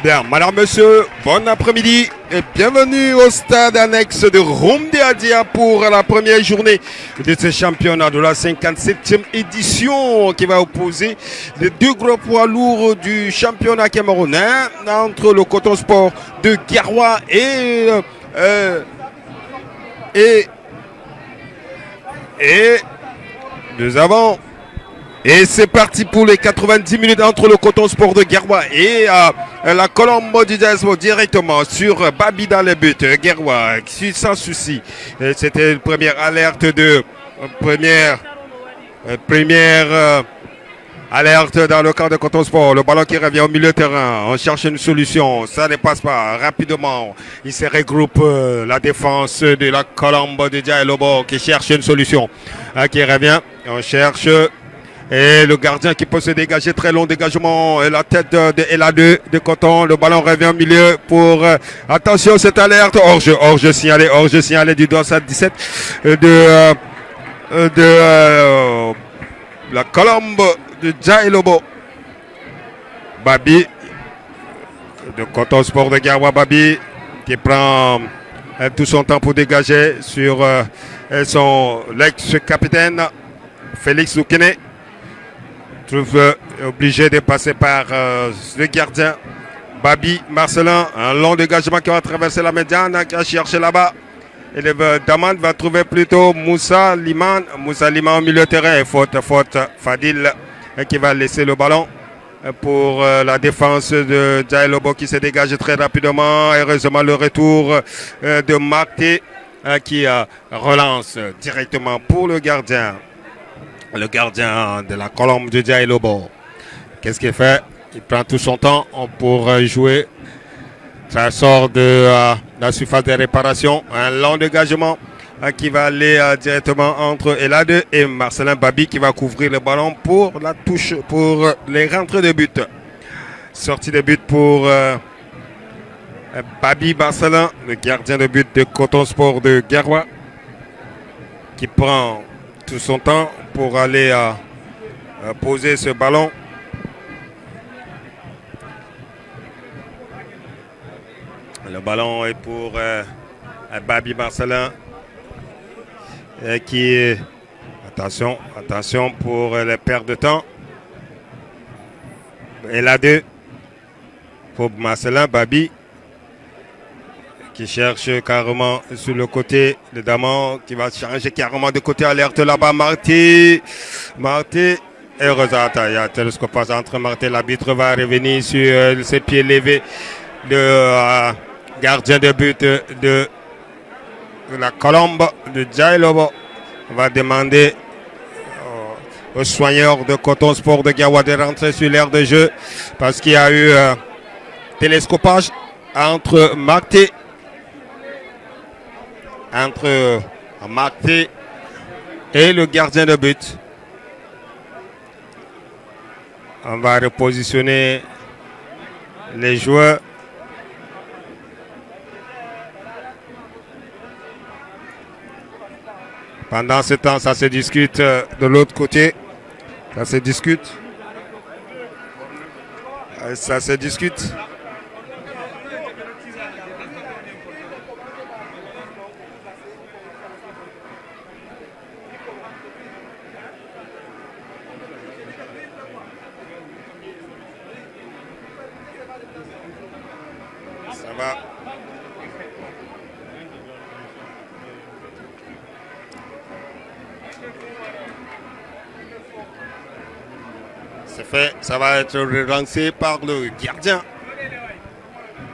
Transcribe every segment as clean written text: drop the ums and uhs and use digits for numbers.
Bien, madame, monsieur, bon après-midi et bienvenue au stade annexe de Rumdiadia pour la première journée de ce championnat de la 57e édition qui va opposer les deux gros poids lourds du championnat camerounais entre le Coton Sport de Garoua et nous avons. Et c'est parti pour les 90 minutes entre le Coton Sport de Garoua et la Colombe du Diaspo directement sur Babi dans les buts. Garoua sans souci. C'était une première alerte première alerte dans le camp de Coton Sport. Le ballon qui revient au milieu de terrain. On cherche une solution. Ça ne passe pas. Rapidement, il se regroupe la défense de la Colombe du Diaspo qui cherche une solution. Qui revient. On cherche. Et le gardien qui peut se dégager, très long dégagement, et la tête de LA2 de Coton, le ballon revient au milieu pour, attention cette alerte, hors-jeu signalé du dossard 17 de la Colombe de Diaspo. Babi de Coton Sport de Garoua, Babi qui prend tout son temps pour dégager sur son l'ex-capitaine Félix Loukene. Trouve obligé de passer par le gardien Babi Marcelin. Un long dégagement qui va traverser la médiane, qui a cherché là-bas. Et le Daman va trouver plutôt Moussa Liman. Moussa Liman au milieu de terrain. Et faute. Fadil qui va laisser le ballon pour la défense de Diaspo qui se dégage très rapidement. Heureusement le retour de Marté qui relance directement pour le gardien. Le gardien de la Colombe de Diaspo. Qu'est-ce qu'il fait? Il prend tout son temps pour jouer. Ça sort de la surface de réparation. Un long dégagement qui va aller directement entre LA2 et Marcelin Babi qui va couvrir le ballon pour la touche, pour les rentrées de but. Sortie de but pour Babi Marcelin, le gardien de but de Coton Sport de Garoua, qui prend tout son temps pour aller poser ce ballon. Le ballon est pour Babi Marcelin qui attention pour les pertes de temps. Et là deux pour Marcelin Babi qui cherche carrément sur le côté, le Daman qui va changer carrément de côté, alerte là-bas, Marté, heureusement, il y a un télescopage entre Marté, l'arbitre va revenir sur ses pieds levés de gardien de but de la Colombe de Diaspo. On va demander aux soigneurs de Coton Sport de Garoua de rentrer sur l'aire de jeu parce qu'il y a eu télescopage entre Marté et le gardien de but. On va repositionner les joueurs. Pendant ce temps, ça se discute de l'autre côté. Ça se discute. Ça va. C'est fait. Ça va être relancé par le gardien.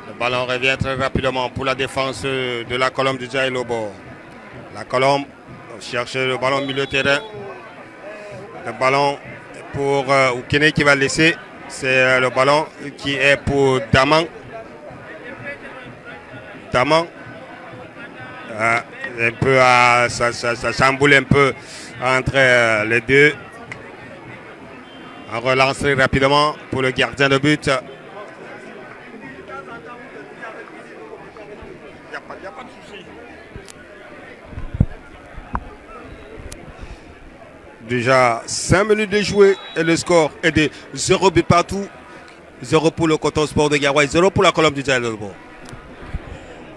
Le ballon revient très rapidement pour la défense de la Colombe du Diaspo. La Colombe cherche le ballon au milieu de terrain. Le ballon pour Oukene qui va laisser. C'est le ballon qui est pour Daman. Un peu, ça chamboule un peu entre les deux. On relance très rapidement pour le gardien de but. Il n'y a pas de souci. Déjà 5 minutes de jouer et le score est de 0 but partout. 0 pour le Coton Sport de Garoua et 0 pour la Colombe du Jaïlobo.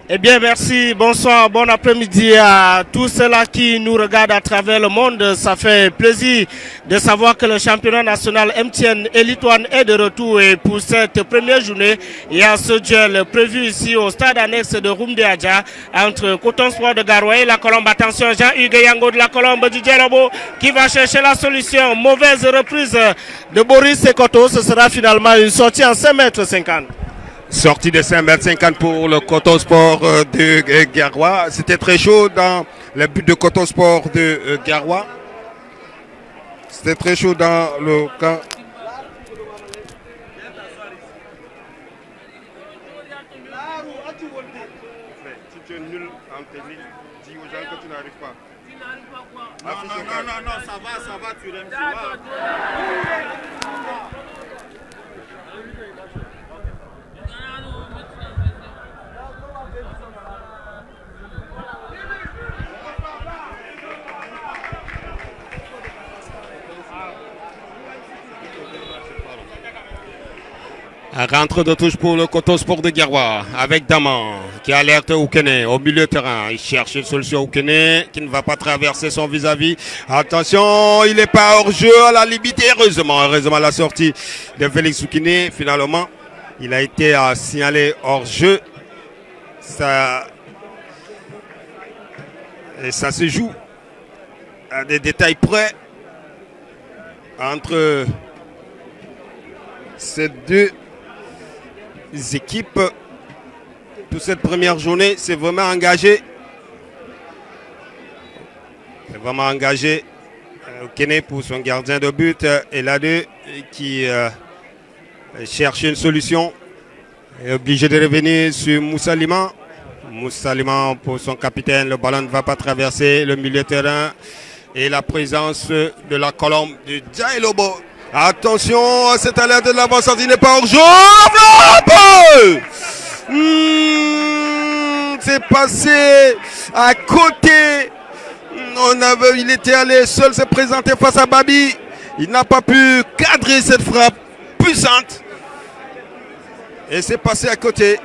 Eh bien, merci. Bonsoir, bon après-midi à tous ceux-là qui nous regardent à travers le monde. Ça fait plaisir de savoir que le championnat national MTN Elite One est de retour. Et pour cette première journée, il y a ce duel prévu ici au stade annexe de Rumdeadja entre Coton Sport de Garoua et la Colombe. Attention, Jean-Hugues Yango de la Colombe du Djelobo qui va chercher la solution. Mauvaise reprise de Boris Sekoto. Ce sera finalement une sortie en 5,50 m. Sortie de 5,50 m pour le Coton Sport de Garoua. C'était très chaud dans le but de Coton Sport de Garoua. C'était très chaud dans le camp. Si tu es nul en technique, dis aux gens que tu n'arrives pas. Non, ça va, tu l'aimes, tu vas. Rentre de touche pour le Coton Sport de Garoua avec Daman qui alerte Oukene au milieu de terrain. Il cherche une solution Oukene qui ne va pas traverser son vis-à-vis. Attention, il n'est pas hors jeu à la limite. Heureusement la sortie de Félix Oukene. Finalement, il a été signalé hors jeu. Ça se joue à des détails près entre ces deux équipes. Toute cette première journée, c'est vraiment engagé. C'est vraiment engagé. Kene pour son gardien de but et là-deux qui cherche une solution. Est obligé de revenir sur Moussa Liman. Moussa Liman pour son capitaine. Le ballon ne va pas traverser le milieu de terrain. Et la présence de la Colombe du Jaïlobo. Attention, cette alerte de l'avant-sortie n'est pas hors jeu. C'est passé à côté. Il était allé seul se présenter face à Babi. Il n'a pas pu cadrer cette frappe puissante. Et c'est passé à côté.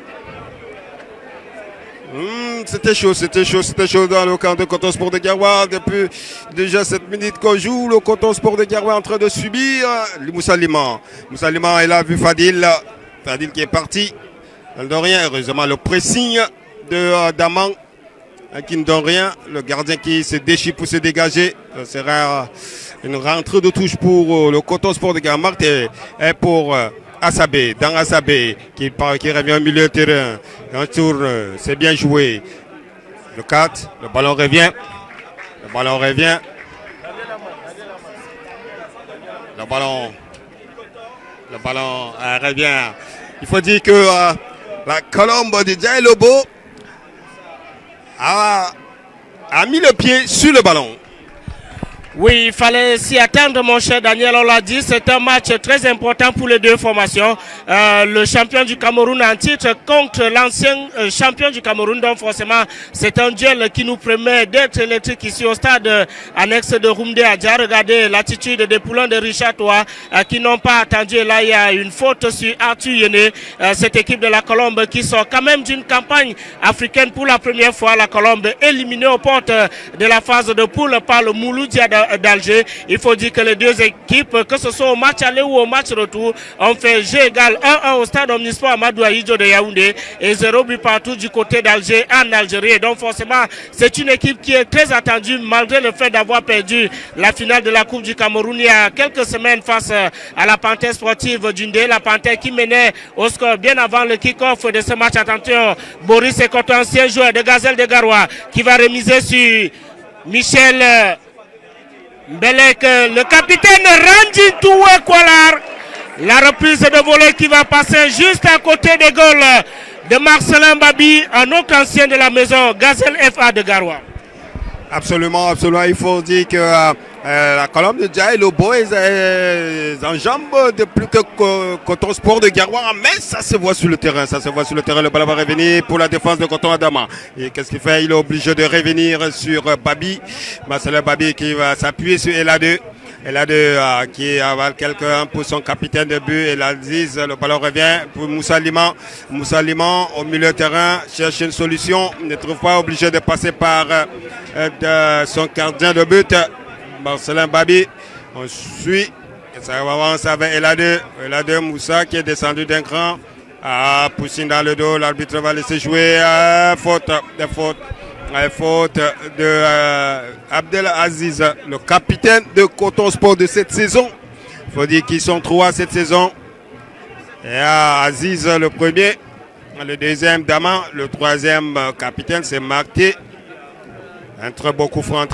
C'était chaud dans le camp de Coton Sport de Garoua. Depuis déjà 7 minutes qu'on joue, le Coton Sport de Garoua est en train de subir Moussa Liman. Moussa Liman, il a vu Fadil qui est parti. Il ne donne rien. Heureusement, le pressing de Daman qui ne donne rien. Le gardien qui se déchire pour se dégager. Ce sera une rentrée de touche pour le Coton Sport de Garoua. Et pour Assabé, dans Assabé, qui revient au milieu de terrain. Un tour, c'est bien joué. Le 4, le ballon revient. Le ballon revient. Revient. Il faut dire que la Colombe de Jaïlobo a mis le pied sur le ballon. Oui, il fallait s'y attendre, mon cher Daniel, on l'a dit, c'est un match très important pour les deux formations. Le champion du Cameroun en titre contre l'ancien champion du Cameroun, donc forcément, c'est un duel qui nous permet d'être électrique ici au stade annexe de Rumdeadja. Regardez l'attitude des poulains de Richard Toa qui n'ont pas attendu. Et là, il y a une faute sur Arthur Yene, cette équipe de la Colombe qui sort quand même d'une campagne africaine pour la première fois. La Colombe éliminée aux portes de la phase de poule par le Mouloudia d'Alger. Il faut dire que les deux équipes, que ce soit au match aller ou au match retour, ont fait jeu égal 1-1 au stade Omnisport Amadou Ahidjo de Yaoundé et 0 but partout du côté d'Alger en Algérie. Et donc forcément, c'est une équipe qui est très attendue malgré le fait d'avoir perdu la finale de la Coupe du Cameroun il y a quelques semaines face à la Panthère sportive d'Undé. La Panthère qui menait au score bien avant le kick-off de ce match. Attention, Boris Sekoto, ancien joueur de Gazelle de Garoua, qui va remiser sur Michel Mbelek, le capitaine Randy Toué Kwalar. La reprise de volée qui va passer juste à côté des goals de Marcelin Babi, un autre ancien de la maison Gazelle FA de Garoua. Absolument, absolument. Il faut dire que la Colombe de Jaïlobo en jambes de plus que Coton Sport de Garoua, mais ça se voit sur le terrain. Le ballon va revenir pour la défense de Coton Adama. Et qu'est-ce qu'il fait? Il est obligé de revenir sur Babi. Marcelin Babi qui va s'appuyer sur Eladé. Eladé qui avale quelqu'un pour son capitaine de but. Elaziz, le ballon revient pour Moussa Liman. Moussa Liman au milieu de terrain cherche une solution. Ne trouve pas, obligé de passer par son gardien de but, Marcelin Babi. On suit. Ça avance avec Eladé. Eladé Moussa qui est descendu d'un cran. Poussine dans le dos. L'arbitre va laisser jouer. Faute de Abdelaziz, le capitaine de Coton Sport de cette saison. Il faut dire qu'ils sont trois cette saison. Et Aziz, le premier. Le deuxième, Daman. Le troisième capitaine, c'est Marté. Un très beau coup franc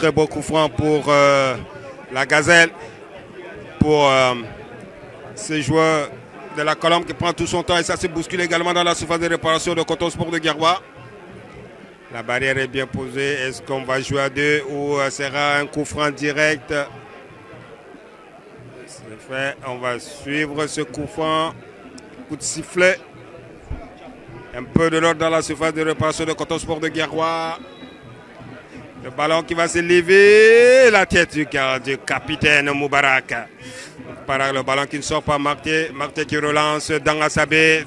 pour la Gazelle. Pour ce joueur de la Colombe qui prend tout son temps. Et ça se bouscule également dans la surface de réparation de Coton Sport de Garoua. La barrière est bien posée. Est-ce qu'on va jouer à deux ou sera un coup franc direct? C'est fait. On va suivre ce coup franc. Coup de sifflet. Un peu de l'ordre dans la surface de réparation de Coton Sport de Garoua. Le ballon qui va se lever. La tête du capitaine Moubarak. Le ballon qui ne sort pas, Marté qui relance, Dangasabé,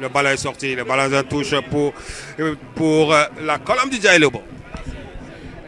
le ballon est sorti, le ballon est en touche pour la Colombe du Djaïlobo.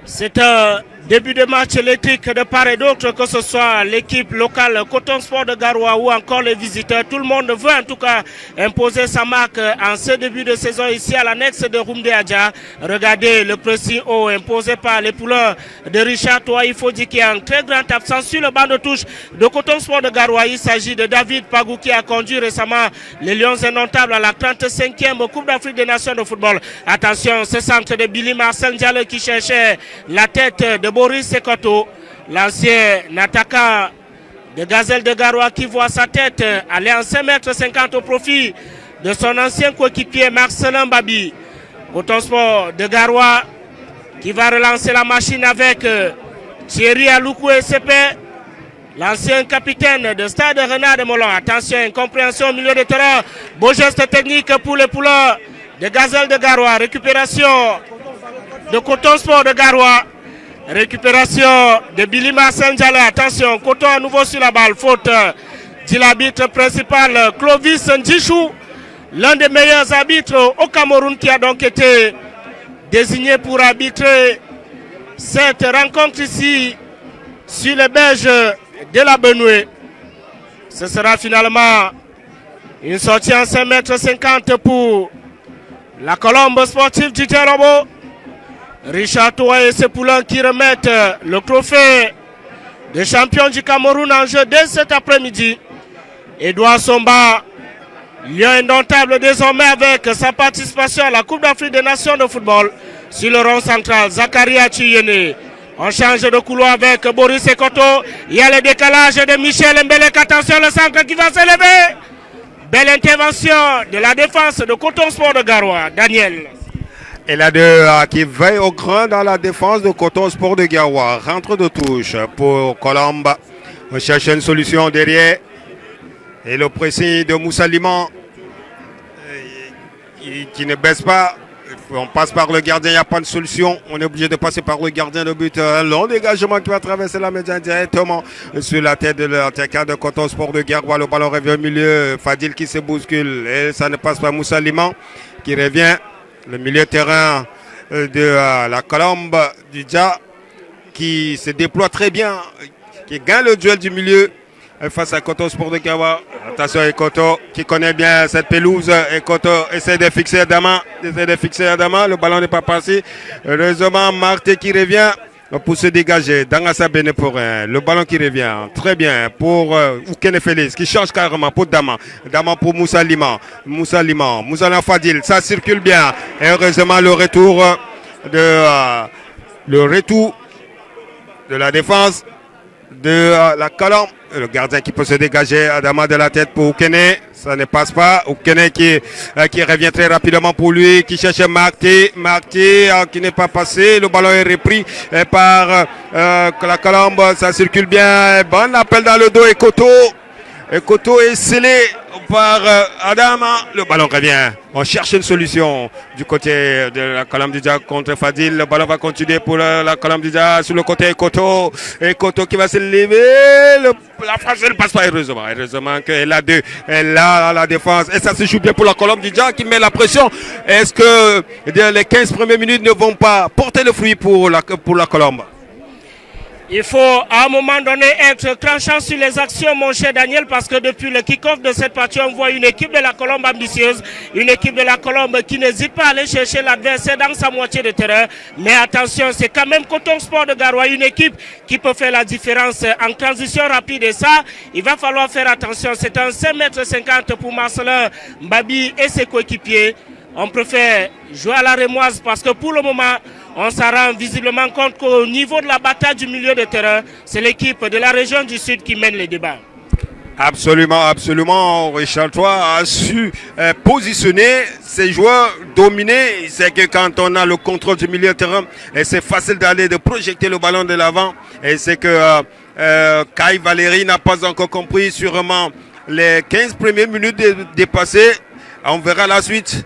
C'est un début de match électrique de part et d'autre, que ce soit l'équipe locale Coton Sport de Garoua ou encore les visiteurs. Tout le monde veut en tout cas imposer sa marque en ce début de saison ici à l'annexe de Roumdé Adja. Regardez le pressing haut imposé par les pouleurs de Richard Toa. Il faut dire qu'il y a un très grand absence sur le banc de touche de Coton Sport de Garoua. Il s'agit de David Pagou qui a conduit récemment les Lions indomptables à la 35e Coupe d'Afrique des Nations de football. Attention, ce centre de Billy Marcel Diallo qui cherchait la tête de Boris Sekoto, l'ancien attaquant de Gazelle de Garoua qui voit sa tête aller en 5,50 m au profit de son ancien coéquipier Marcelin Babi. Coton Sport de Garoua qui va relancer la machine avec Thierry Aloukou et CP, l'ancien capitaine de Stade Renard de Moulin. Attention, incompréhension au milieu de terrain. Beau geste technique pour les pouleurs de Gazelle de Garoua. Récupération de Coton Sport de Garoua. Récupération de Billy Marcel Diallo. Attention, Coton à nouveau sur la balle. Faute de l'arbitre principal Clovis Ndjichou, l'un des meilleurs arbitres au Cameroun, qui a donc été désigné pour arbitrer cette rencontre ici sur les berges de la Benoué. Ce sera finalement une sortie en 5,50 m pour la Colombe sportive du Djaïlobo. Richard Toa et ses poulains qui remettent le trophée de champion du Cameroun en jeu dès cet après-midi. Edouard Somba, lion indomptable désormais avec sa participation à la Coupe d'Afrique des Nations de football. Sur le rond central, Zakaria Chuyene. On change de couloir avec Boris Sekoto. Il y a le décalage de Michel Mbelek. Attention, le centre qui va s'élever. Belle intervention de la défense de Coton Sport de Garoua. Daniel. Et là deux qui veille au grand dans la défense de Coton Sport de Garoua. Rentre de touche pour Colombe. On cherche une solution derrière. Et le pressing de Moussa Liman qui ne baisse pas. On passe par le gardien, il n'y a pas de solution. On est obligé de passer par le gardien de but. Un long dégagement qui va traverser la médiane directement sur la tête de l'attaquant de Coton Sport de Garoua. Le ballon revient au milieu. Fadil qui se bouscule. Et ça ne passe pas. Moussa Liman qui revient. Le milieu de terrain de la Colombe du Dja qui se déploie très bien, qui gagne le duel du milieu face à Coton Sport de Garoua. Attention, Ekoto qui connaît bien cette pelouse. Ekoto essaie de fixer Adama. Le ballon n'est pas passé. Heureusement, Marté qui revient pour se dégager. Dangasa Bene pour rien. Le ballon qui revient. Très bien pour Oukene Félix qui change carrément pour Dama. Dama pour Moussa Liman. Moussa Fadil. Ça circule bien. Et heureusement, le retour de la défense de la Colombe. Le gardien qui peut se dégager. Adama de la tête pour Oukene. Ça ne passe pas. Oukene qui revient très rapidement pour lui. Qui cherche Marté qui n'est pas passé. Le ballon est repris par la Colombe. Ça circule bien. Bon appel dans le dos. Ekoto Et Koto est scellé par Adama. Le ballon revient. On cherche une solution du côté de la Colombe-Dija contre Fadil. Le ballon va continuer pour la Colombe-Dija sur le côté Koto. Et Koto qui va se lever. La France ne passe pas heureusement. Heureusement qu'elle a deux. Elle a la défense. Et ça se joue bien pour la Colombe-Dija qui met la pression. Est-ce que les 15 premières minutes ne vont pas porter le fruit pour la Colombe? Il faut à un moment donné être tranchant sur les actions, mon cher Daniel, parce que depuis le kick-off de cette partie, on voit une équipe de la Colombe ambitieuse, une équipe de la Colombe qui n'hésite pas à aller chercher l'adversaire dans sa moitié de terrain. Mais attention, c'est quand même Coton Sport de Garoua, une équipe qui peut faire la différence en transition rapide. Et ça, il va falloir faire attention. C'est un 5,50 m pour Marcelin Mbabi et ses coéquipiers. On préfère jouer à la rémoise parce que pour le moment, on s'en rend visiblement compte qu'au niveau de la bataille du milieu de terrain, c'est l'équipe de la région du Sud qui mène les débats. Absolument, absolument. Richard Toit a su positionner ses joueurs, dominer. C'est que quand on a le contrôle du milieu de terrain, c'est facile d'aller, de projeter le ballon de l'avant. Et c'est que Kai Valéry n'a pas encore compris sûrement les 15 premières minutes dépassées. On verra la suite.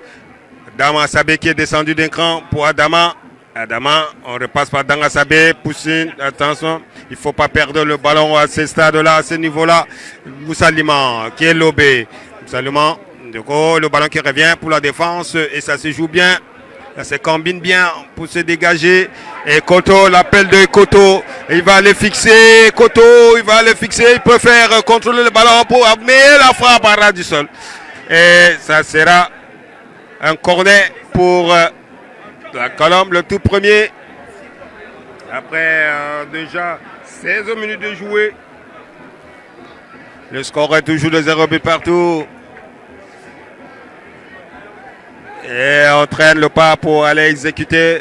Dama Sabé qui est descendu d'un cran pour Adama. Adama, on repasse par Danga Sabé, Poussine, attention, il ne faut pas perdre le ballon à ce stade-là, à ce niveau-là. Moussalima qui est lobé. Moussalima, du coup, le ballon qui revient pour la défense et ça se joue bien. Ça se combine bien pour se dégager. Et Koto, l'appel de Koto, il va aller fixer. Koto, il va aller fixer. Il peut faire contrôler le ballon pour amener la frappe à ras du sol. Et ça sera un corner pour la Colombe, le tout premier. Après déjà 16 minutes de jouer. Le score est toujours de 0 but partout. Et on traîne le pas pour aller exécuter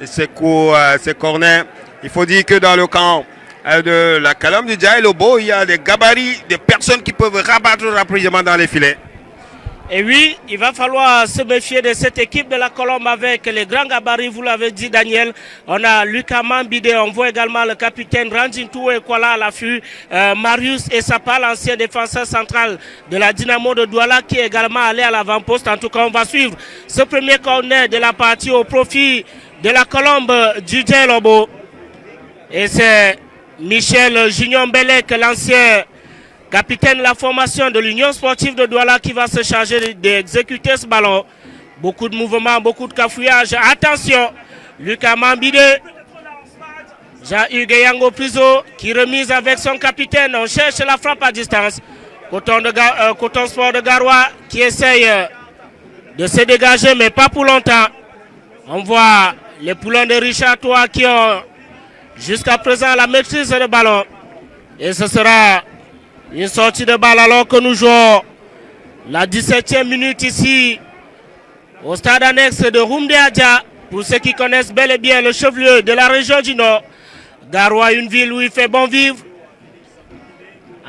ces coups, ces corners. Il faut dire que dans le camp de la Colombe-Dija et Lobo, il y a des gabarits, des personnes qui peuvent rabattre rapidement dans les filets. Et oui, il va falloir se méfier de cette équipe de la Colombe avec les grands gabarits, vous l'avez dit Daniel. On a Lucas Mambide, on voit également le capitaine Ranjintou Ekwala à l'affût, Marius Essapa, l'ancien défenseur central de la Dynamo de Douala qui est également allé à l'avant-poste. En tout cas, on va suivre ce premier corner de la partie au profit de la Colombe du Lobo. Et c'est Michel Junior Belek, l'ancien capitaine de la formation de l'Union sportive de Douala qui va se charger d'exécuter ce ballon. Beaucoup de mouvements, beaucoup de cafouillage. Attention, Lucas Mambide, Jean-Hugues Yango Priso qui remise avec son capitaine. On cherche la frappe à distance. Coton Sport de Garoua qui essaye de se dégager, mais pas pour longtemps. On voit les poulains de Richard Toit qui ont jusqu'à présent la maîtrise du ballon. Et ce sera une sortie de balle alors que nous jouons la 17e minute ici au stade annexe de Rumde Adja. Pour ceux qui connaissent bel et bien le chef-lieu de la région du Nord, Garoua, une ville où il fait bon vivre.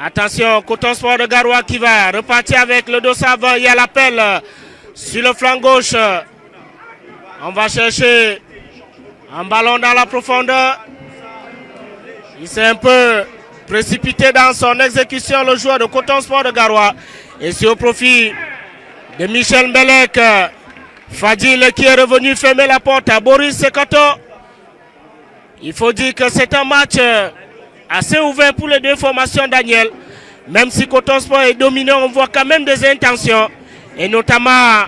Attention, Coton Sport de Garoua qui va repartir avec le dos avant. Il y a l'appel sur le flanc gauche. On va chercher un ballon dans la profondeur. Il s'est un peu précipité dans son exécution, le joueur de Coton Sport de Garoua. Et c'est au profit de Michel Mbelek. Fadil qui est revenu fermer la porte à Boris Sekoto. Il faut dire que c'est un match assez ouvert pour les deux formations, Daniel. Même si Coton Sport est dominant, on voit quand même des intentions. Et notamment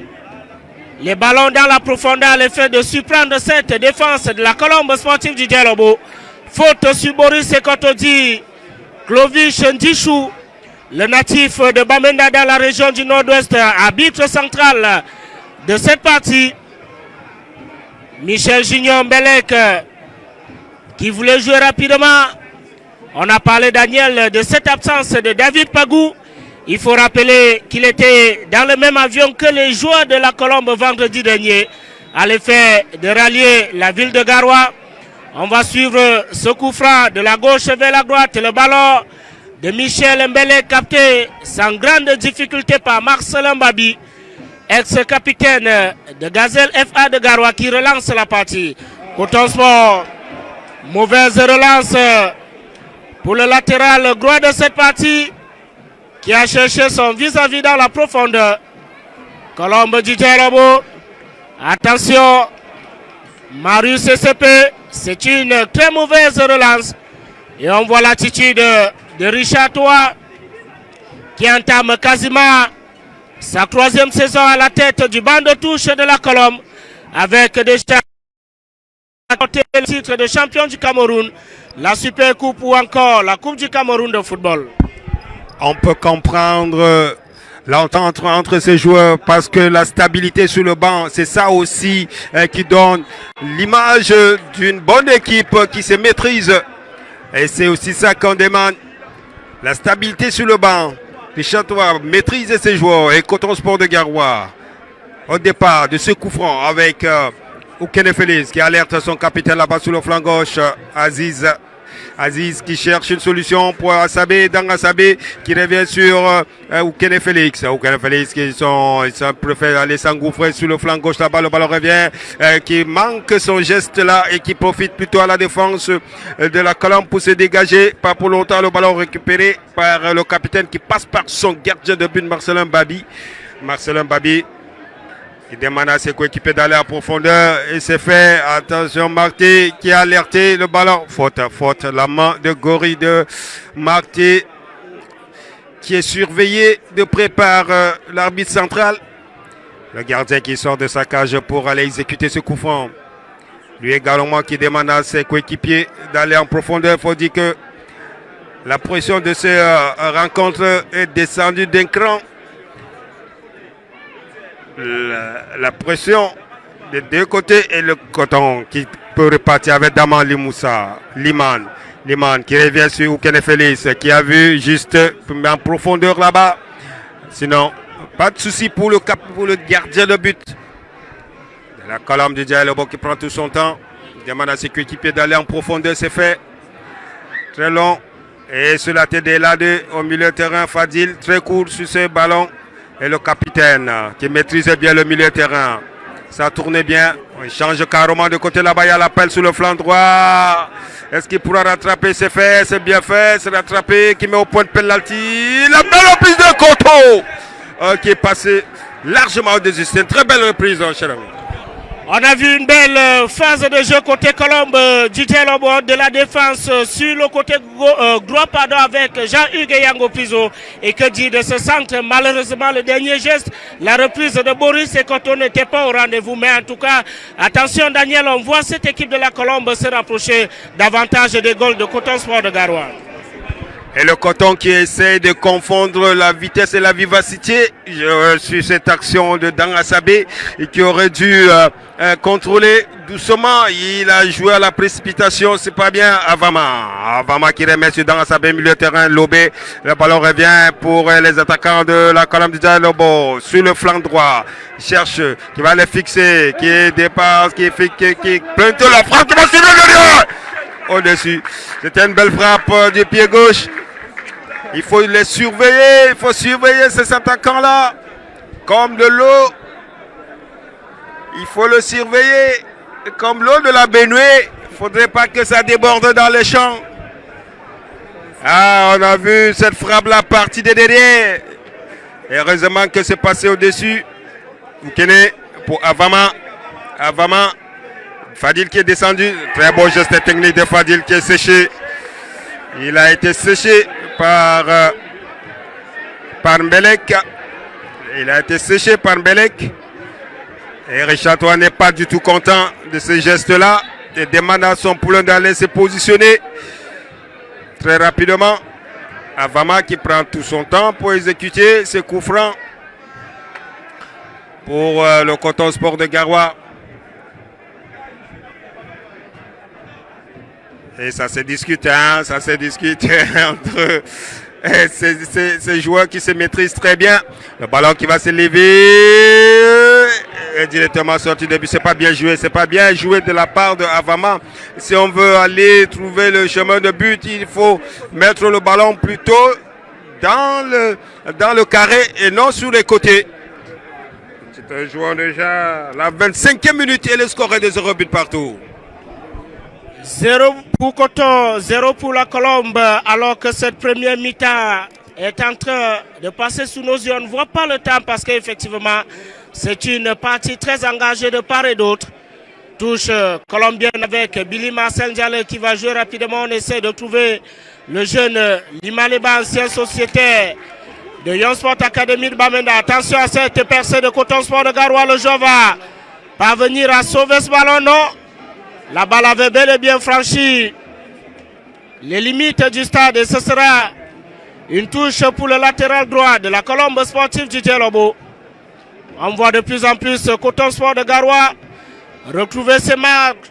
les ballons dans la profondeur, l'effet de surprendre cette défense de la Colombe sportive du Djalobo. Faute sur Boris Sekoto dit Clovis Ndishou, le natif de Bamenda dans la région du Nord-Ouest, arbitre central de cette partie. Michel Junior Mbelek qui voulait jouer rapidement. On a parlé, Daniel, de cette absence de David Pagou. Il faut rappeler qu'il était dans le même avion que les joueurs de la Colombe vendredi dernier à l'effet de rallier la ville de Garoua. On va suivre ce coup franc de la gauche vers la droite. Le ballon de Michel Mbele capté sans grande difficulté par Marcelin Mbabi, ex-capitaine de Gazelle FA de Garoua qui relance la partie. Coton Sport, mauvaise relance pour le latéral droit de cette partie. qui a cherché son vis-à-vis dans la profondeur. Colombe Didier Lobo. Attention, Marius CCP, c'est une très mauvaise relance. Et on voit l'attitude de Richard Toa qui entame quasiment sa 3e saison à la tête du banc de touche de la Colombe avec déjà le titre de champion du Cameroun, la Super Coupe ou encore la Coupe du Cameroun de football. On peut comprendre l'entente entre ces joueurs parce que la stabilité sur le banc, c'est ça aussi qui donne l'image d'une bonne équipe qui se maîtrise. Et c'est aussi ça qu'on demande, la stabilité sur le banc. Richard Toa maîtrise ses joueurs et Coton Sport de Garoua. Au départ de ce coup franc avec Oukene Félix qui alerte son capitaine là-bas sur le flanc gauche, Aziz qui cherche une solution pour Asabé, Dang Asabé qui revient sur Oukene Félix. Oukene Félix qui préfère aller s'engouffrer sur le flanc gauche là-bas, le ballon revient, qui manque son geste là et qui profite plutôt à la défense de la Colombe pour se dégager. Pas pour longtemps, le ballon récupéré par le capitaine qui passe par son gardien de but Marcelin Babi. Marcelin Babi qui demande à ses coéquipiers d'aller en profondeur et c'est fait. Attention, Marté qui a alerté le ballon. Faute. La main de Gori de Marté qui est surveillé de près par l'arbitre central. Le gardien qui sort de sa cage pour aller exécuter ce coup franc. Lui également qui demande à ses coéquipiers d'aller en profondeur. Il faut dire que la pression de ces rencontres est descendue d'un cran. La pression des deux côtés et le Coton qui peut repartir avec Daman Limoussa, Liman qui revient sur Oukene Félix qui a vu juste en profondeur là-bas. Sinon, pas de souci pour le gardien de but. La Colombe de Didier Lobo qui prend tout son temps. Il demande à ses coéquipiers d'aller en profondeur, c'est fait. Très long. Et sur la tête des Ladé au milieu de terrain, Fadil, très court sur ce ballon. Et le capitaine qui maîtrisait bien le milieu de terrain. Ça tournait bien. On change carrément de côté là-bas. Il y a l'appel sur le flanc droit. Est-ce qu'il pourra rattraper? C'est fait, c'est bien fait. C'est rattrapé. Qui met au point de penalty. La belle reprise de Koto qui est passé largement au-dessus. C'est une très belle reprise, cher ami. On a vu une belle phase de jeu côté Colombe, Didier Lobo de la défense sur le côté droit avec Jean-Hugues Yango Priso. Et que dire de ce centre? Malheureusement, le dernier geste, la reprise de Boris et Coton n'était pas au rendez-vous. Mais en tout cas, attention Daniel, on voit cette équipe de la Colombe se rapprocher davantage des goals de Coton Sport de Garoua. Et le Coton qui essaie de confondre la vitesse et la vivacité sur cette action de Dang Asabé et qui aurait dû contrôler doucement. Il a joué à la précipitation, c'est pas bien. Avama qui remet sur Dang Asabé, milieu de terrain, Lobé. Le ballon revient pour les attaquants de la Colombe de Didier Lobo sur le flanc droit. Il cherche, qui va les fixer, qui dépasse, qui plante la frappe, qui va suivre le lieu au-dessus. C'était une belle frappe du pied gauche. Il faut les surveiller. Il faut surveiller ces attaquants-là. Comme de l'eau. Il faut le surveiller. Comme l'eau de la baignoire. Il ne faudrait pas que ça déborde dans les champs. Ah, on a vu cette frappe-là partie de derrière. Et heureusement que c'est passé au-dessus. Vous connaissez pour Avama. Fadil qui est descendu, très beau geste technique de Fadil qui est séché. Il a été séché par Mbelek. Et Richard Toa n'est pas du tout content de ce geste-là. Il demande à son poulain d'aller se positionner très rapidement. Avama qui prend tout son temps pour exécuter ce coup franc pour le Coton Sport de Garoua. Et ça se discute, entre ces joueurs qui se maîtrisent très bien. Le ballon qui va se lever est directement sorti de but. C'est pas bien joué de la part de Avama. Si on veut aller trouver le chemin de but, il faut mettre le ballon plutôt dans le carré et non sur les côtés. C'est un joueur déjà la 25e minute et le score est de 0 but partout. 0 pour Coton, 0 pour la Colombe, alors que cette première mi-temps est en train de passer sous nos yeux. On ne voit pas le temps parce qu'effectivement, c'est une partie très engagée de part et d'autre. Touche colombienne avec Billy Marcel Ndiaye qui va jouer rapidement. On essaie de trouver le jeune Limaleba, ancien sociétaire de Young Sport Academy de Bamenda. Attention à cette percée de Coton Sport de Garoua. Le joueur va parvenir à sauver ce ballon. Non, la balle avait bel et bien franchi les limites du stade et ce sera une touche pour le latéral droit de la Colombe sportive du Dielobo. On voit de plus en plus Coton Sport de Garoua retrouver ses marques.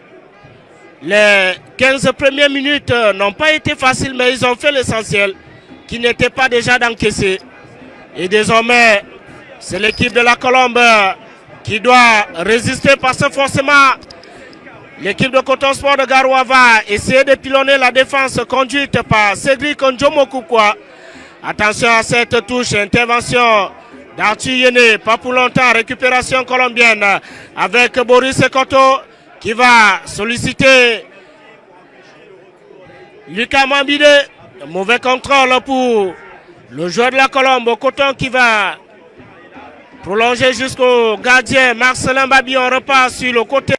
Les 15 premières minutes n'ont pas été faciles, mais ils ont fait l'essentiel, qui n'était pas déjà d'encaisser. Et désormais, c'est l'équipe de la Colombe qui doit résister parce que forcément, l'équipe de Coton Sport de Garoua va essayer de pilonner la défense conduite par Cédric Ndjomo-Koukwa. Attention à cette touche, intervention d'Arthur Yene, pas pour longtemps, récupération colombienne avec Boris Ekoto qui va solliciter Lucas Mambide. Mauvais contrôle pour le joueur de la Colombe, Coton qui va prolonger jusqu'au gardien Marcelin Babi. On repart sur le côté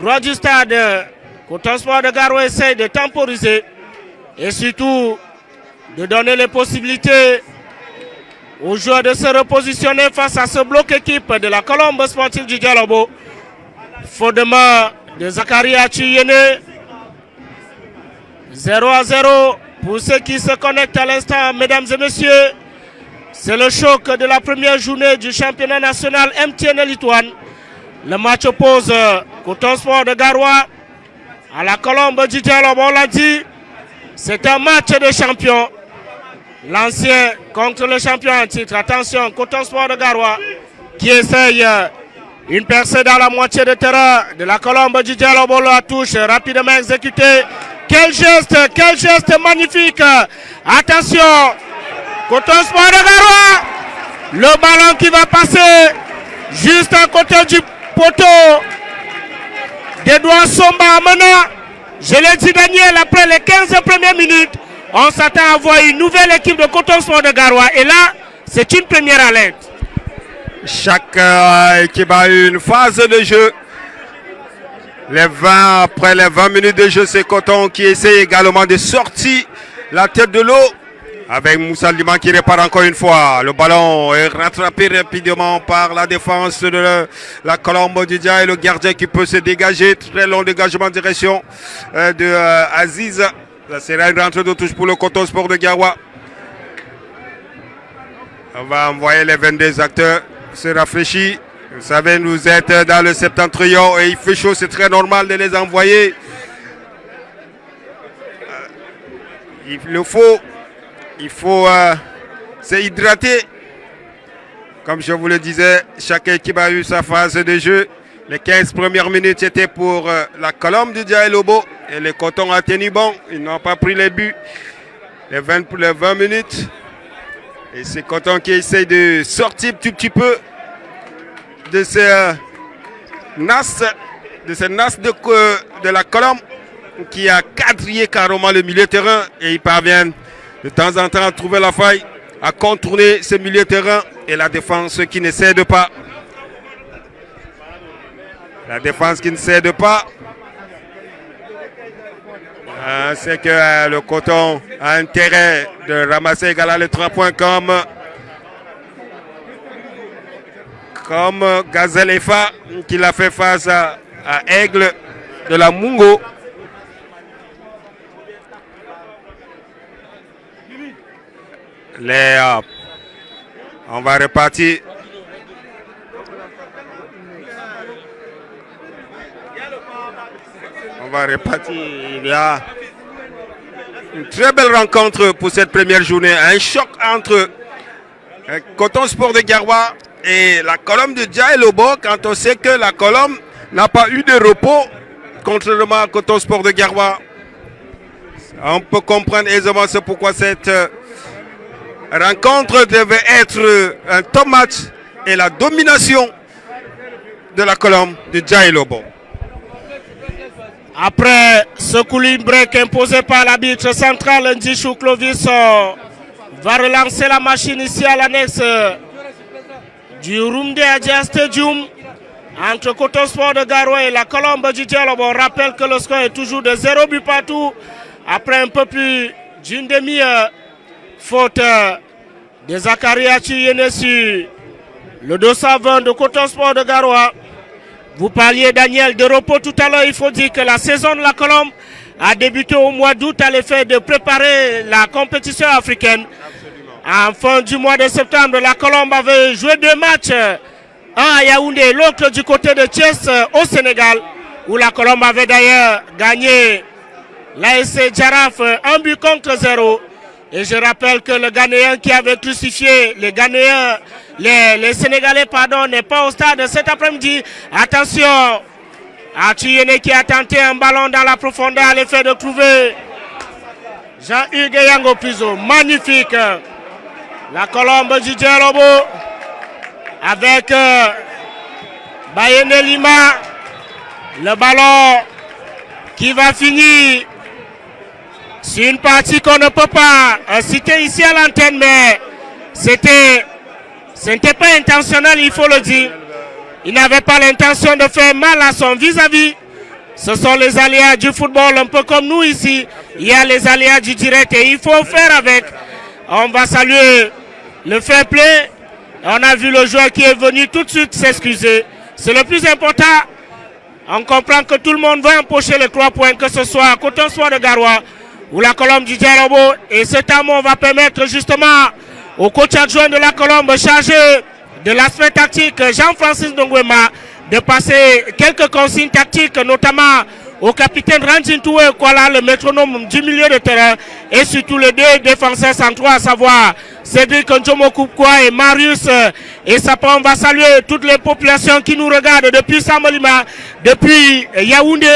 droit du stade. Coton Sport de Garoua essaie de temporiser et surtout de donner les possibilités aux joueurs de se repositionner face à ce bloc équipe de la Colombe sportive du Dielobo. Fondement de Zakaria Chuyene. 0-0 pour ceux qui se connectent à l'instant, mesdames et messieurs. C'est le choc de la première journée du championnat national MTN Lituane. Le match oppose Coton Sport de Garoua à la Colombe du Dielobo. On l'a dit, c'est un match de champion. L'ancien contre le champion en titre. Attention, Coton Sport de Garoua qui essaye une percée dans la moitié de terrain de la Colombe du Dielobo. La touche rapidement exécutée. Quel geste magnifique. Attention, Coton Sport de Garoua. Le ballon qui va passer juste à côté du poteau d'Edouard Somba Amena. Je l'ai dit, Daniel, après les 15 premières minutes, on s'attend à voir une nouvelle équipe de Coton Sport de Garoua. Et là, c'est une première alerte. Chaque équipe a une phase de jeu. Après les 20 minutes de jeu, c'est Coton qui essaie également de sortir la tête de l'eau. Avec Moussa Liman qui répare encore une fois. Le ballon est rattrapé rapidement par la défense de la Colombe du Dia et le gardien qui peut se dégager. Très long dégagement en direction de Aziz. Ça sera une rentrée de touche pour le Coton Sport de Garoua. On va envoyer les 22 acteurs se rafraîchir. Vous savez, nous êtes dans le septentrion et il fait chaud, c'est très normal de les envoyer. Il faut se hydrater. Comme je vous le disais, chaque équipe a eu sa phase de jeu. Les 15 premières minutes étaient pour la Colombe du Dielobo et les Cotons a tenu bon. Ils n'ont pas pris les buts. Les 20 minutes. Et c'est Coton qui essaye de sortir un petit peu de ces nas de la Colombe qui a quadrillé carrément le milieu de terrain et ils parviennent de temps en temps à trouver la faille, à contourner ce milieu de terrain et la défense qui ne cède pas. La défense qui ne cède pas. C'est que le Coton a intérêt de ramasser également les 3 points comme Gazelle Efa qui l'a fait face à Aigle de la Mungo. On va repartir. Il y a une très belle rencontre pour cette première journée. Un choc entre Coton Sport de Garoua et la Colombe de Dielobo, quand on sait que la Colombe n'a pas eu de repos, contrairement à Coton Sport de Garoua. On peut comprendre aisément c'est pourquoi cette rencontre devait être un top match et la domination de la Colombe de Dielobo. Après ce cooling break imposé par l'arbitre central Ndjishou Clovis, va relancer la machine ici à l'annexe du Rumde Adja Stadium entre Coton Sport de Garoua et la Colombe du Dialobo. On rappelle que le score est toujours de 0 but partout après un peu plus d'une demi-heure. Faute de Zakaria Chiyene sur le 220 de Coton Sport de Garoua. Vous parliez, Daniel, de repos tout à l'heure. Il faut dire que la saison de la Colombe a débuté au mois d'août à l'effet de préparer la compétition africaine. En fin du mois de septembre, la Colombe avait joué 2 matchs, un à Yaoundé et l'autre du côté de Thiès au Sénégal, où la Colombe avait d'ailleurs gagné l'ASC Jaraf 1 but contre 0. Et je rappelle que le Ghanéen qui avait crucifié les Ghanéens, les Sénégalais, pardon, n'est pas au stade cet après-midi. Attention à Chiyene qui a tenté un ballon dans la profondeur à l'effet de trouver Jean-Hugues Yango Piso. Magnifique. La Colombe du Dialobo avec Bayene Lima. Le ballon qui va finir. C'est une partie qu'on ne peut pas citer ici à l'antenne, mais ce n'était pas intentionnel, il faut le dire. Il n'avait pas l'intention de faire mal à son vis-à-vis. Ce sont les aléas du football, un peu comme nous ici. Il y a les aléas du direct et il faut faire avec. On va saluer le fair play. On a vu le joueur qui est venu tout de suite s'excuser. C'est le plus important. On comprend que tout le monde va empocher les 3 points, que ce soit à Coton Sport de Garoua ou la Colombe du Dialobo. Et cet amour va permettre justement au coach adjoint de la Colombe chargé de l'aspect tactique, Jean-Francis Ndongwema, de passer quelques consignes tactiques, notamment au capitaine Ranjin Toué Kwala, le métronome du milieu de terrain, et surtout les 2 défenseurs centraux, à savoir Cédric Njomo Koukwa et Marius et Sapon. On va saluer toutes les populations qui nous regardent depuis Samolima, depuis Yaoundé.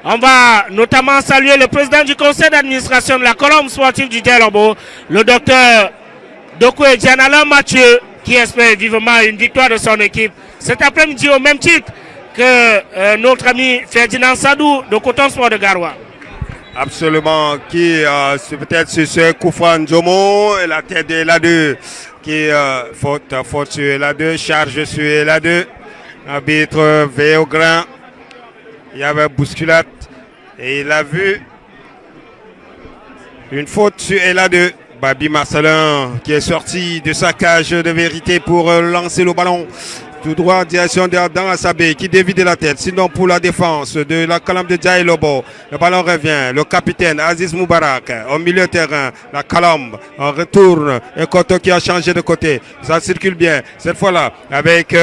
On va notamment saluer le président du conseil d'administration de la Colombe sportive du Dialobo, le docteur Dokwe Dianala Mathieu, qui espère vivement une victoire de son équipe cet après-midi au même titre que notre ami Ferdinand Sadou de Coton Sport de Garoua. Absolument, qui c'est peut-être ce Koufran Njomo, la tête de l'A2, qui faute sur l'A2, charge sur l'A2, arbitre veille au grain. Il y avait bousculade et il a vu une faute sur LA2. Babi Marcelin qui est sorti de sa cage de vérité pour lancer le ballon tout droit en direction d'Ardan Assabé qui dévie de la tête. Sinon pour la défense de la Colombe de Dialobo, le ballon revient. Le capitaine Aziz Moubarak au milieu de terrain. La Colombe en retourne. Et Koto qui a changé de côté. Ça circule bien cette fois-là avec...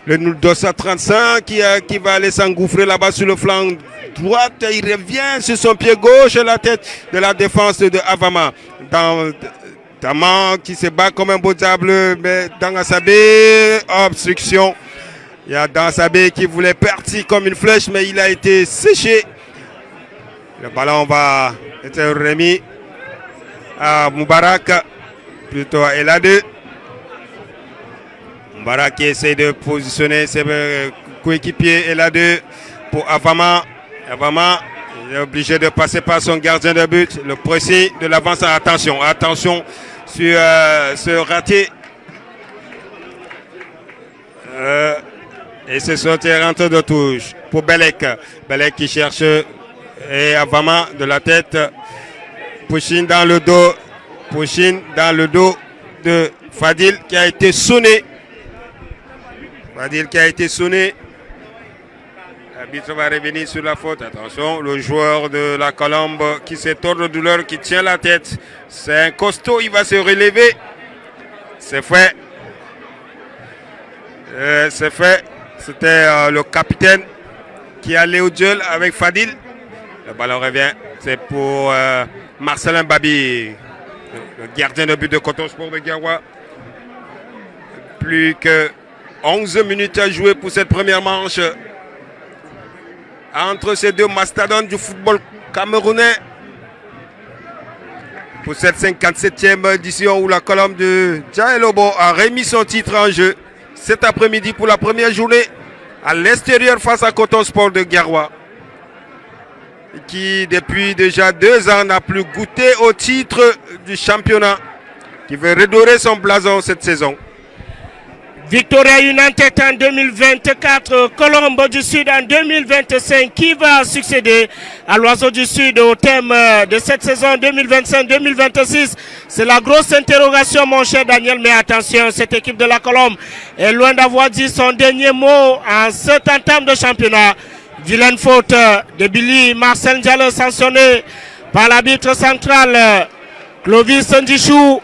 le 235 qui va aller s'engouffrer là-bas sur le flanc droit. Il revient sur son pied gauche la tête de la défense de Avama. Daman qui se bat comme un beau diable, mais Dangasabé, obstruction. Il y a Dangasabé qui voulait partir comme une flèche, mais il a été séché. Le ballon va être remis à Moubarak, plutôt à LA2. Moubarak qui essaie de positionner ses coéquipiers LA2 pour Avama. Avama il est obligé de passer par son gardien de but. Le pressing de l'avance. Attention sur ce raté. Et c'est sorti rentre de touche pour Belek. Belek qui cherche et Avama de la tête. Pouchine dans le dos. Pouchine dans le dos de Fadil qui a été sonné. Fadil qui a été sonné. L'arbitre va revenir sur la faute. Attention, le joueur de la Colombe qui s'étord de douleur, qui tient la tête. C'est un costaud, il va se relever. C'est fait. C'est fait. C'était le capitaine qui allait au duel avec Fadil. Le ballon revient. C'est pour Marcelin Babi, le gardien de but de Coton Sport de Garoua. Plus que 11 minutes à jouer pour cette première manche entre ces deux mastodontes du football camerounais. Pour cette 57e édition où la Colombe de Dialobo a remis son titre en jeu cet après-midi pour la première journée à l'extérieur face à Coton Sport de Garoua, qui depuis déjà 2 ans n'a plus goûté au titre du championnat qui veut redorer son blason cette saison. Victoria United en 2024, Colombe du Sud en 2025. Qui va succéder à l'Oiseau du Sud au thème de cette saison 2025-2026? C'est la grosse interrogation, mon cher Daniel. Mais attention, cette équipe de la Colombe est loin d'avoir dit son dernier mot en cette entame de championnat. Vilaine faute de Billy Marcel Diallo, sanctionné par l'arbitre central Clovis Ndichou.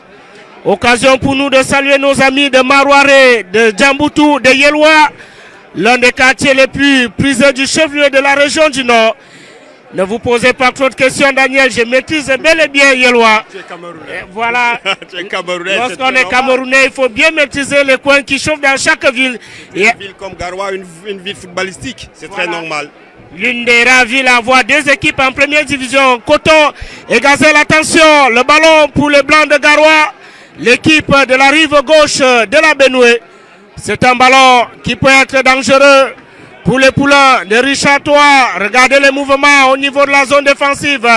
Occasion pour nous de saluer nos amis de Marouare, de Djamboutou, de Yelwa, l'un des quartiers les plus prisés du chef-lieu de la région du Nord. Ne vous posez pas trop de questions, Daniel, je maîtrise bel et bien Yelwa. Tu es Camerounais. Voilà, Tu es Camerounais. lorsqu'on est Camerounais, il faut bien maîtriser les coins qui chauffent dans chaque ville. Une ville comme Garoua, une ville footballistique, c'est Voilà. très normal. L'une des rares villes à avoir deux équipes en première division. Coton et Gazelle, attention, le ballon pour les Blancs de Garoua. L'équipe de la rive gauche de la Benoué. C'est un ballon qui peut être dangereux pour les poulains de Richard Toa. Regardez les mouvements au niveau de la zone défensive.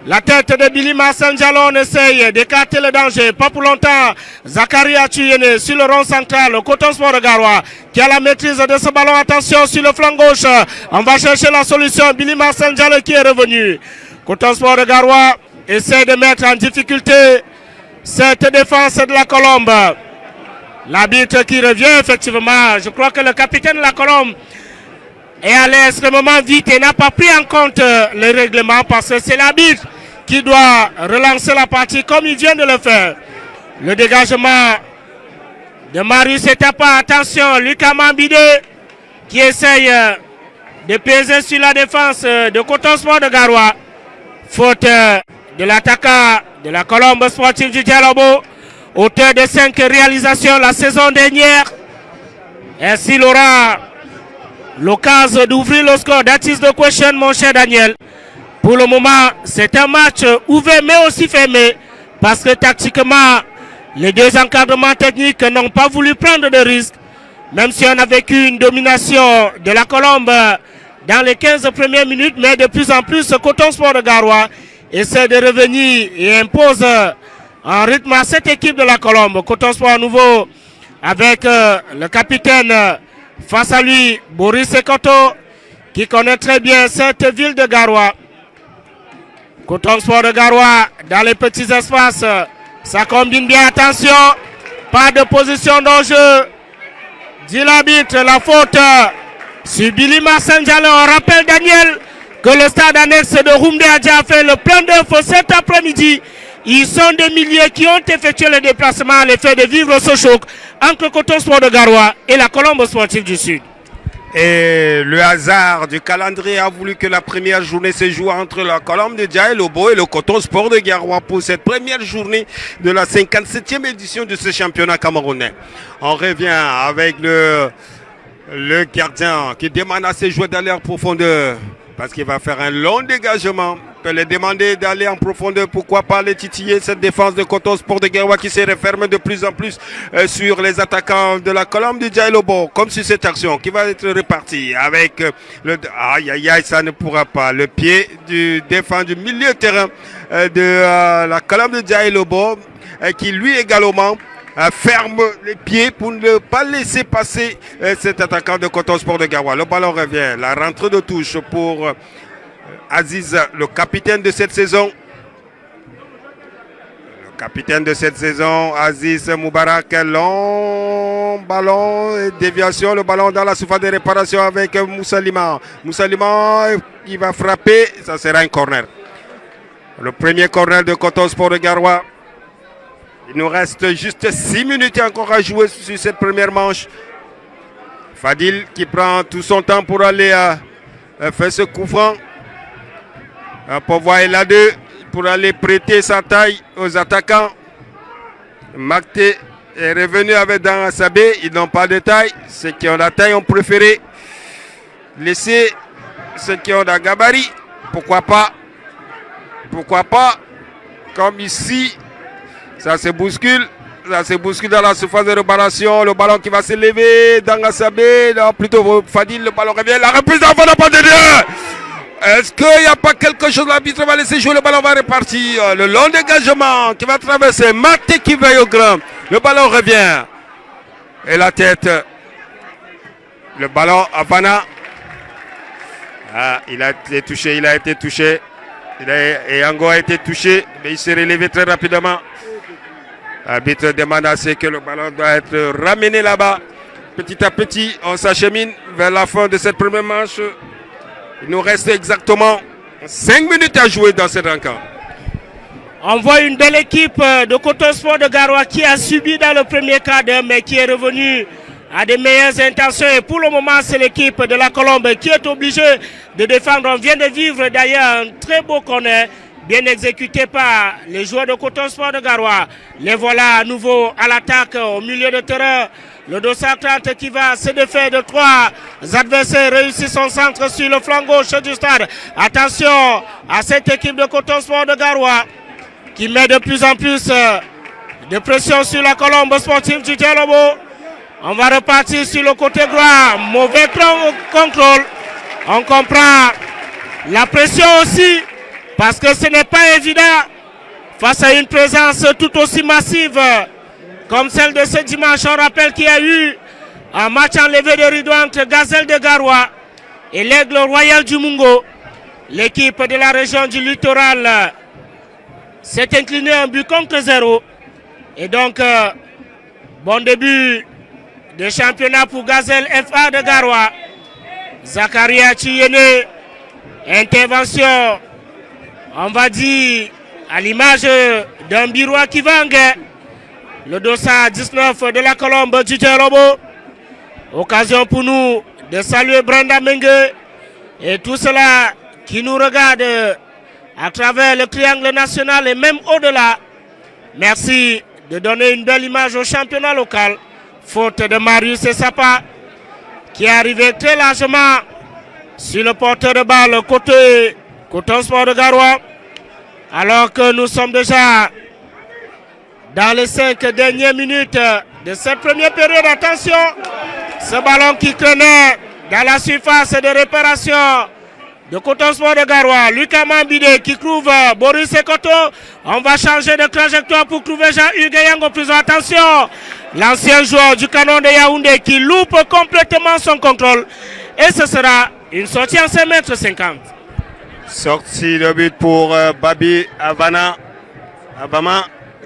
La tête de Billy Marcel Diallo, on essaye d'écarter le danger. Pas pour longtemps. Zachary Atuyene sur le rond central. Coton Sport de Garoua qui a la maîtrise de ce ballon. Attention sur le flanc gauche. On va chercher la solution. Billy Marcel Diallo qui est revenu. Coton Sport de Garoua essaie de mettre en difficulté cette défense de la Colombe. L'arbitre qui revient effectivement. Je crois que le capitaine de la Colombe est allé extrêmement vite et n'a pas pris en compte le règlement parce que c'est l'arbitre qui doit relancer la partie comme il vient de le faire. Le dégagement de Marius Etapa. Attention, Lucas Mambide qui essaye de peser sur la défense de Coton Sport de Garoua. Faute de l'attaquant de la Colombe sportive du Dialobo, auteur de 5 réalisations la saison dernière. Ainsi, il aura l'occasion d'ouvrir le score. That is the question, mon cher Daniel. Pour le moment, c'est un match ouvert mais aussi fermé parce que tactiquement, les deux encadrements techniques n'ont pas voulu prendre de risques. Même si on a vécu une domination de la Colombe dans les 15 premières minutes, mais de plus en plus, ce Coton Sport de Garoua essaie de revenir et impose un rythme à cette équipe de la Colombe. Coton Sport à nouveau avec le capitaine face à lui, Boris Ekoto, qui connaît très bien cette ville de Garoua. Coton Sport de Garoua dans les petits espaces. Ça combine bien, attention. Pas de position d'enjeu. Dit l'arbitre, la faute sur Billy Marcel Diallo. On rappelle, Daniel, que le stade annexe de Roumdé a déjà fait le plein d'œufs cet après-midi. Ils sont des milliers qui ont effectué le déplacement à l'effet de vivre ce choc entre Coton Sport de Garoua et la Colombe sportive du Sud. Et le hasard du calendrier a voulu que la première journée se joue entre la Colombe de Dialobo et le Coton Sport de Garoua pour cette première journée de la 57e édition de ce championnat camerounais. On revient avec le gardien qui demande à ses joueurs d'aller en profondeur parce qu'il va faire un long dégagement. Il peut les demander d'aller en profondeur. Pourquoi pas les titiller cette défense de Coton Sport de Garoua qui se referme de plus en plus sur les attaquants de la Colombe de Dialobo. Comme sur cette action qui va être repartie avec le... Aïe aïe aïe, ça ne pourra pas. Le pied du défenseur du milieu de terrain de la Colombe de Dialobo qui lui également ferme les pieds pour ne pas laisser passer cet attaquant de Coton Sport de Garoua. Le ballon revient. La rentrée de touche pour Aziz, le capitaine de cette saison. Le capitaine de cette saison, Aziz Moubarak. Long ballon et déviation. Le ballon dans la surface de réparation avec Moussa Liman. Moussa Liman, il va frapper. Ça sera un corner. Le premier corner de Coton Sport de Garoua. Il nous reste juste 6 minutes encore à jouer sur cette première manche. Fadil qui prend tout son temps pour aller faire ce coup franc. Povoy est là-deux pour aller prêter sa taille aux attaquants. Makté est revenu avec Dan Sabé. Ils n'ont pas de taille. Ceux qui ont la taille ont préféré laisser ceux qui ont la gabarit. Pourquoi pas? Pourquoi pas? Comme ici. Ça se bouscule dans la surface de réparation. Le ballon qui va se lever. Dangasabé, non, plutôt Fadil, le ballon revient. La reprise d'enfant n'a pas de Dieu. Est-ce qu'il n'y a pas quelque chose? L'arbitre va laisser jouer, le ballon va repartir. Le long dégagement qui va traverser. Maté qui veille au grand. Le ballon revient. Et la tête. Le ballon à Vanna. Ah, il a été touché, Et Ango a été touché, mais il s'est relevé très rapidement. L'arbitre demande à ce que le ballon doit être ramené là-bas. Petit à petit, on s'achemine vers la fin de cette première manche. Il nous reste exactement 5 minutes à jouer dans cette rencontre. On voit une belle équipe de Coton Sport de Garoua qui a subi dans le premier cadre, mais qui est revenue à de meilleures intentions. Et pour le moment, c'est l'équipe de la Colombe qui est obligée de défendre. On vient de vivre d'ailleurs un très beau corner, bien exécuté par les joueurs de Coton Sport de Garoua. Les voilà à nouveau à l'attaque au milieu de terrain. Le 230 qui va se défaire de 3 adversaires, réussit son centre sur le flanc gauche du stade. Attention à cette équipe de Coton Sport de Garoua qui met de plus en plus de pression sur la Colombe sportive du Djalobo. On va repartir sur le côté droit. Mauvais contrôle. On comprend la pression aussi parce que ce n'est pas évident face à une présence tout aussi massive comme celle de ce dimanche. On rappelle qu'il y a eu un match enlevé de rideau entre Gazelle de Garoua et l'Aigle Royal du Mungo. L'équipe de la région du littoral s'est inclinée un but contre 0. Et donc, bon début de championnat pour Gazelle FA de Garoua. Zakaria Chiyene, intervention, on va dire, à l'image d'un Biroua Kivangue. Le dossard 19 de la Colombe du Djalobo. Occasion pour nous de saluer Brenda Mengue et tout cela qui nous regarde à travers le triangle national et même au-delà. Merci de donner une belle image au championnat local. Faute de Marius Essapa qui est arrivé très largement sur le porteur de balle côté Coton Sport de Garoua. Alors que nous sommes déjà dans les 5 dernières minutes de cette première période. Attention, ce ballon qui traînait dans la surface de réparation de Coton Sport de Garoua. Lucas Mambide qui trouve Boris Ekoto. On va changer de trajectoire pour trouver Jean-Hugues Yango. Plus attention, l'ancien joueur du canon de Yaoundé qui loupe complètement son contrôle. Et ce sera une sortie en 5,50 m. Sortie de but pour Babi Avama.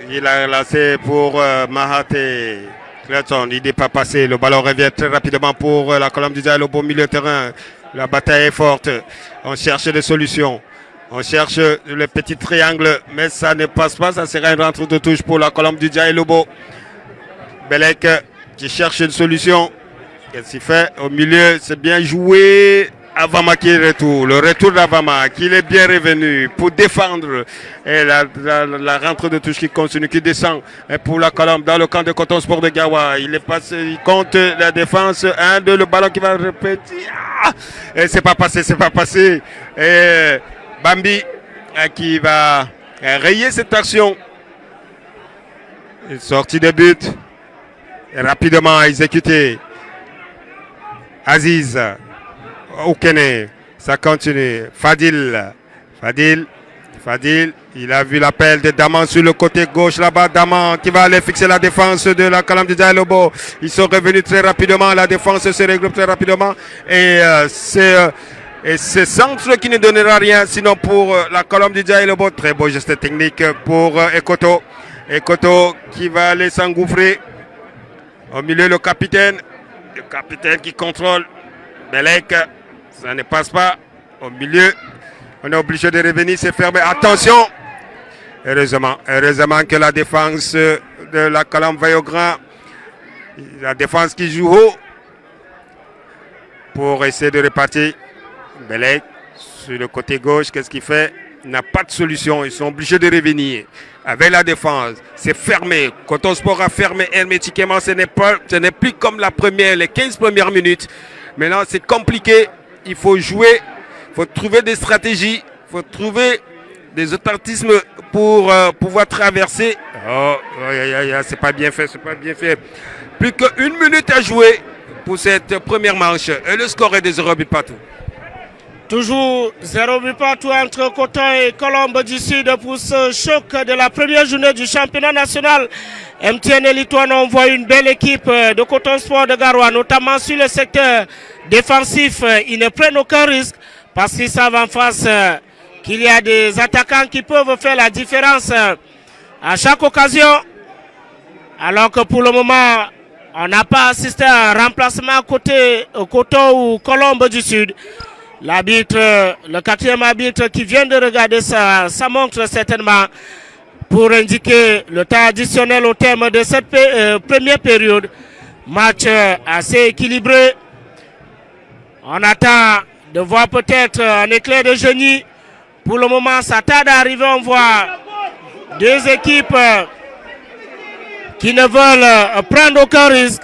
Il a lancé pour Mahaté Clayton. Il n'est pas passé. Le ballon revient très rapidement pour la Colombe du Djalobo au milieu de terrain. La bataille est forte. On cherche des solutions. On cherche le petit triangle, mais ça ne passe pas. Ça sera une rentrée de touche pour la Colombe du Djalobo. Belek qui cherche une solution. Qu'est-ce qu'il fait? Au milieu, c'est bien joué. Avama qui est retour. Le retour d'Avama qui est bien revenu pour défendre. Et la rentrée de touche qui continue, qui descend pour la Colombe dans le camp de Coton Sport de Garoua. Il est passé, il compte la défense. 1-2, le ballon qui va répéter. Et c'est pas passé. Et Bambi qui va rayer cette action. Une sortie de but. Et rapidement exécuté. Aziz. Okene, ça continue. Fadil, il a vu l'appel de Daman sur le côté gauche là-bas. Daman qui va aller fixer la défense de la Colombe du Djalobo. Ils sont revenus très rapidement. La défense se regroupe très rapidement. Et c'est ce centre qui ne donnera rien sinon pour la Colombe du Djalobo. Très beau geste technique pour Ekoto. Ekoto qui va aller s'engouffrer. Au milieu, le capitaine qui contrôle. Belek. Ça ne passe pas au milieu. On est obligé de revenir, c'est fermé. Attention. Heureusement que la défense de la Colombe va au grand. La défense qui joue haut pour essayer de repartir. Belek sur le côté gauche, qu'est-ce qu'il fait? Il n'a pas de solution. Ils sont obligés de revenir. Avec la défense, c'est fermé. Coton Sport a fermé hermétiquement. Ce n'est plus comme les 15 premières minutes. Maintenant, c'est compliqué. Il faut jouer, il faut trouver des stratégies, il faut trouver des automatismes pour pouvoir traverser. C'est pas bien fait. Plus qu'une minute à jouer pour cette première manche. Et le score est de 0 but partout. Toujours 0 but partout entre Coton et Colombe du Sud pour ce choc de la première journée du championnat national. MTN Litoine envoie une belle équipe de Coton Sport de Garoua, notamment sur le secteur défensif. Ils ne prennent aucun risque parce qu'ils savent en face qu'il y a des attaquants qui peuvent faire la différence à chaque occasion. Alors que pour le moment, on n'a pas assisté à un remplacement côté Coton ou Colombe du Sud. L'arbitre, le quatrième arbitre qui vient de regarder ça montre certainement pour indiquer le temps additionnel au terme de cette première période. Match assez équilibré. On attend de voir peut-être un éclair de génie. Pour le moment, ça tarde à arriver. On voit deux équipes qui ne veulent prendre aucun risque.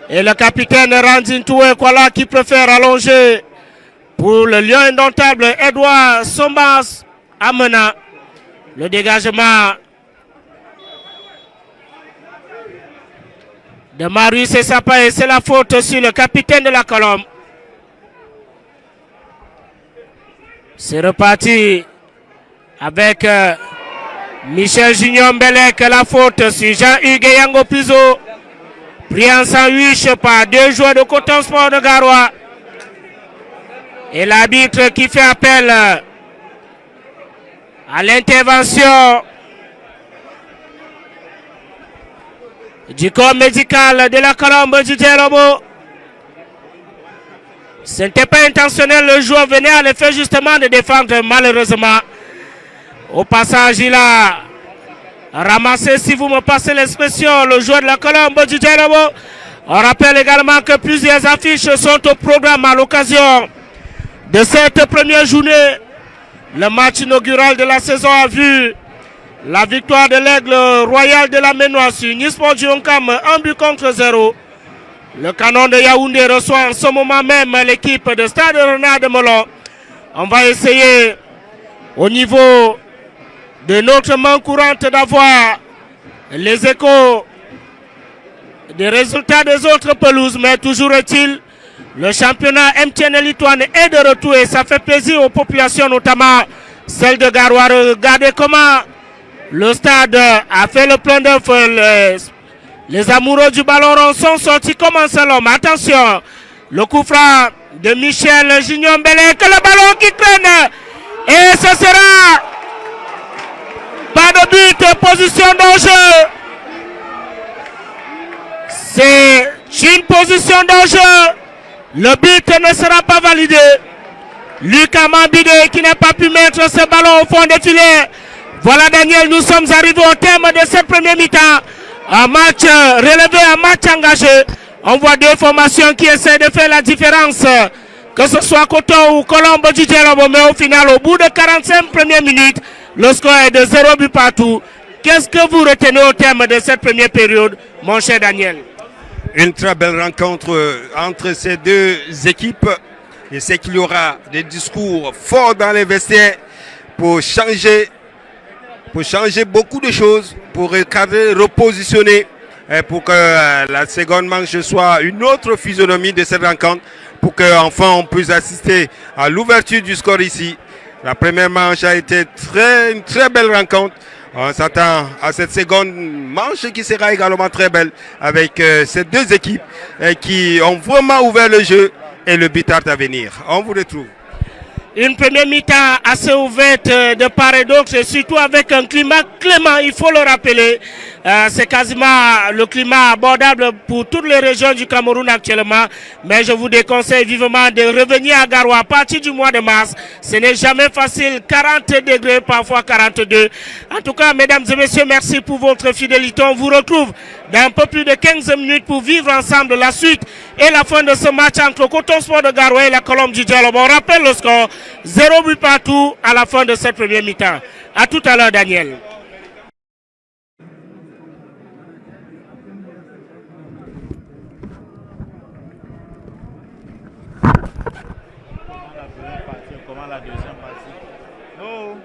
Et le capitaine Randin Toué Kwala qui préfère allonger pour le lion indomptable Edouard Sombas Amena. Le dégagement de Marius et Sapa, et c'est la faute sur le capitaine de la Colombe. C'est reparti avec Michel Junior Mbelek, la faute sur Jean-Hugues Yango Pizo. Pris en sandwich par deux joueurs de Coton Sport de Garoua. Et l'arbitre qui fait appel à l'intervention du corps médical de la Colombe du Djelobo. Ce n'était pas intentionnel, le joueur venait à l'effet justement de défendre malheureusement. Au passage, il a ramassé, si vous me passez l'expression, le joueur de la Colombe du Djelobo. On rappelle également que plusieurs affiches sont au programme à l'occasion de cette première journée. Le match inaugural de la saison a vu la victoire de l'Aigle Royal de la Ménoise sur Nisport du Onkam, 1-0. Le canon de Yaoundé reçoit en ce moment même l'équipe de Stade Renard de Melon. On va essayer au niveau de notre main courante d'avoir les échos des résultats des autres pelouses, mais toujours est-il, le championnat MTN Litoine est de retour et ça fait plaisir aux populations, notamment celle de Garoua. Regardez comment le stade a fait le plein d'œufs. Les amoureux du ballon rond sont sortis comme un seul homme. Attention, le coup franc de Michel Junior Mbelek, le ballon qui traîne. Et ce sera pas de but, position d'enjeu. C'est une position d'enjeu. Le but ne sera pas validé. Lucas Mambide qui n'a pas pu mettre ce ballon au fond des filets. Voilà Daniel, nous sommes arrivés au terme de cette première mi-temps. Un match relevé, un match engagé. On voit deux formations qui essaient de faire la différence. Que ce soit Coton ou Colombe du Djelobo. Mais au final, au bout de 45 premières minutes, le score est de 0 but partout. Qu'est-ce que vous retenez au terme de cette première période, mon cher Daniel? Une très belle rencontre entre ces deux équipes. Je sais qu'il y aura des discours forts dans les vestiaires pour changer beaucoup de choses, pour recadrer, repositionner, pour que la seconde manche soit une autre physionomie de cette rencontre, pour qu'enfin on puisse assister à l'ouverture du score ici. La première manche a été une très belle rencontre. On s'attend à cette seconde manche qui sera également très belle avec ces deux équipes qui ont vraiment ouvert le jeu et le but à venir. On vous retrouve. Une première mi-temps assez ouverte de part et d'autre, et surtout avec un climat clément, il faut le rappeler. C'est quasiment le climat abordable pour toutes les régions du Cameroun actuellement. Mais je vous déconseille vivement de revenir à Garoua à partir du mois de mars. Ce n'est jamais facile, 40 degrés, parfois 42. En tout cas, mesdames et messieurs, merci pour votre fidélité. On vous retrouve dans un peu plus de 15 minutes pour vivre ensemble la suite et la fin de ce match entre Coton Sport de Garoua et la Colombe du Djelobo. On rappelle le score, 0 but partout à la fin de cette première mi-temps. À tout à l'heure, Daniel. Comment la deuxième partie? Non.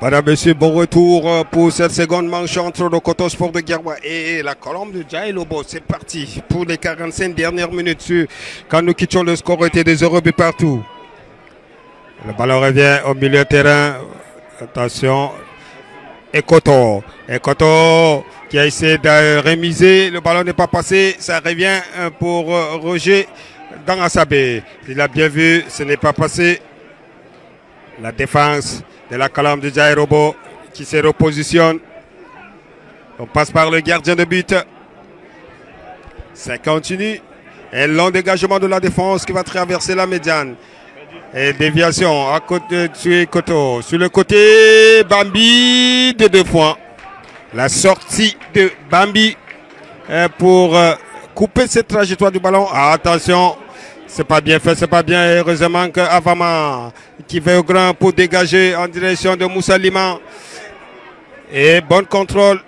Madame, Monsieur, bon retour pour cette seconde manche entre le Coton Sport de Guerrois et la Colombe de Djaïlobo. C'est parti pour les 45 dernières minutes. Quand nous quittions, le score était des 0 buts partout. Le ballon revient au milieu de terrain. Attention. Ekoto qui a essayé de remiser. Le ballon n'est pas passé. Ça revient pour Roger Dangasabé. Il a bien vu. Ce n'est pas passé. La défense de la Colombe de Djaïlobo qui se repositionne. On passe par le gardien de but. Ça continue. Un long dégagement de la défense qui va traverser la médiane. Et déviation à côté de Koto. Sur le côté, Bambi de 2 points. La sortie de Bambi pour couper cette trajectoire du ballon. Ah, attention, c'est pas bien fait, c'est pas bien. Heureusement que Avama qui fait au grand pour dégager en direction de Moussa Liman. Et bon contrôle,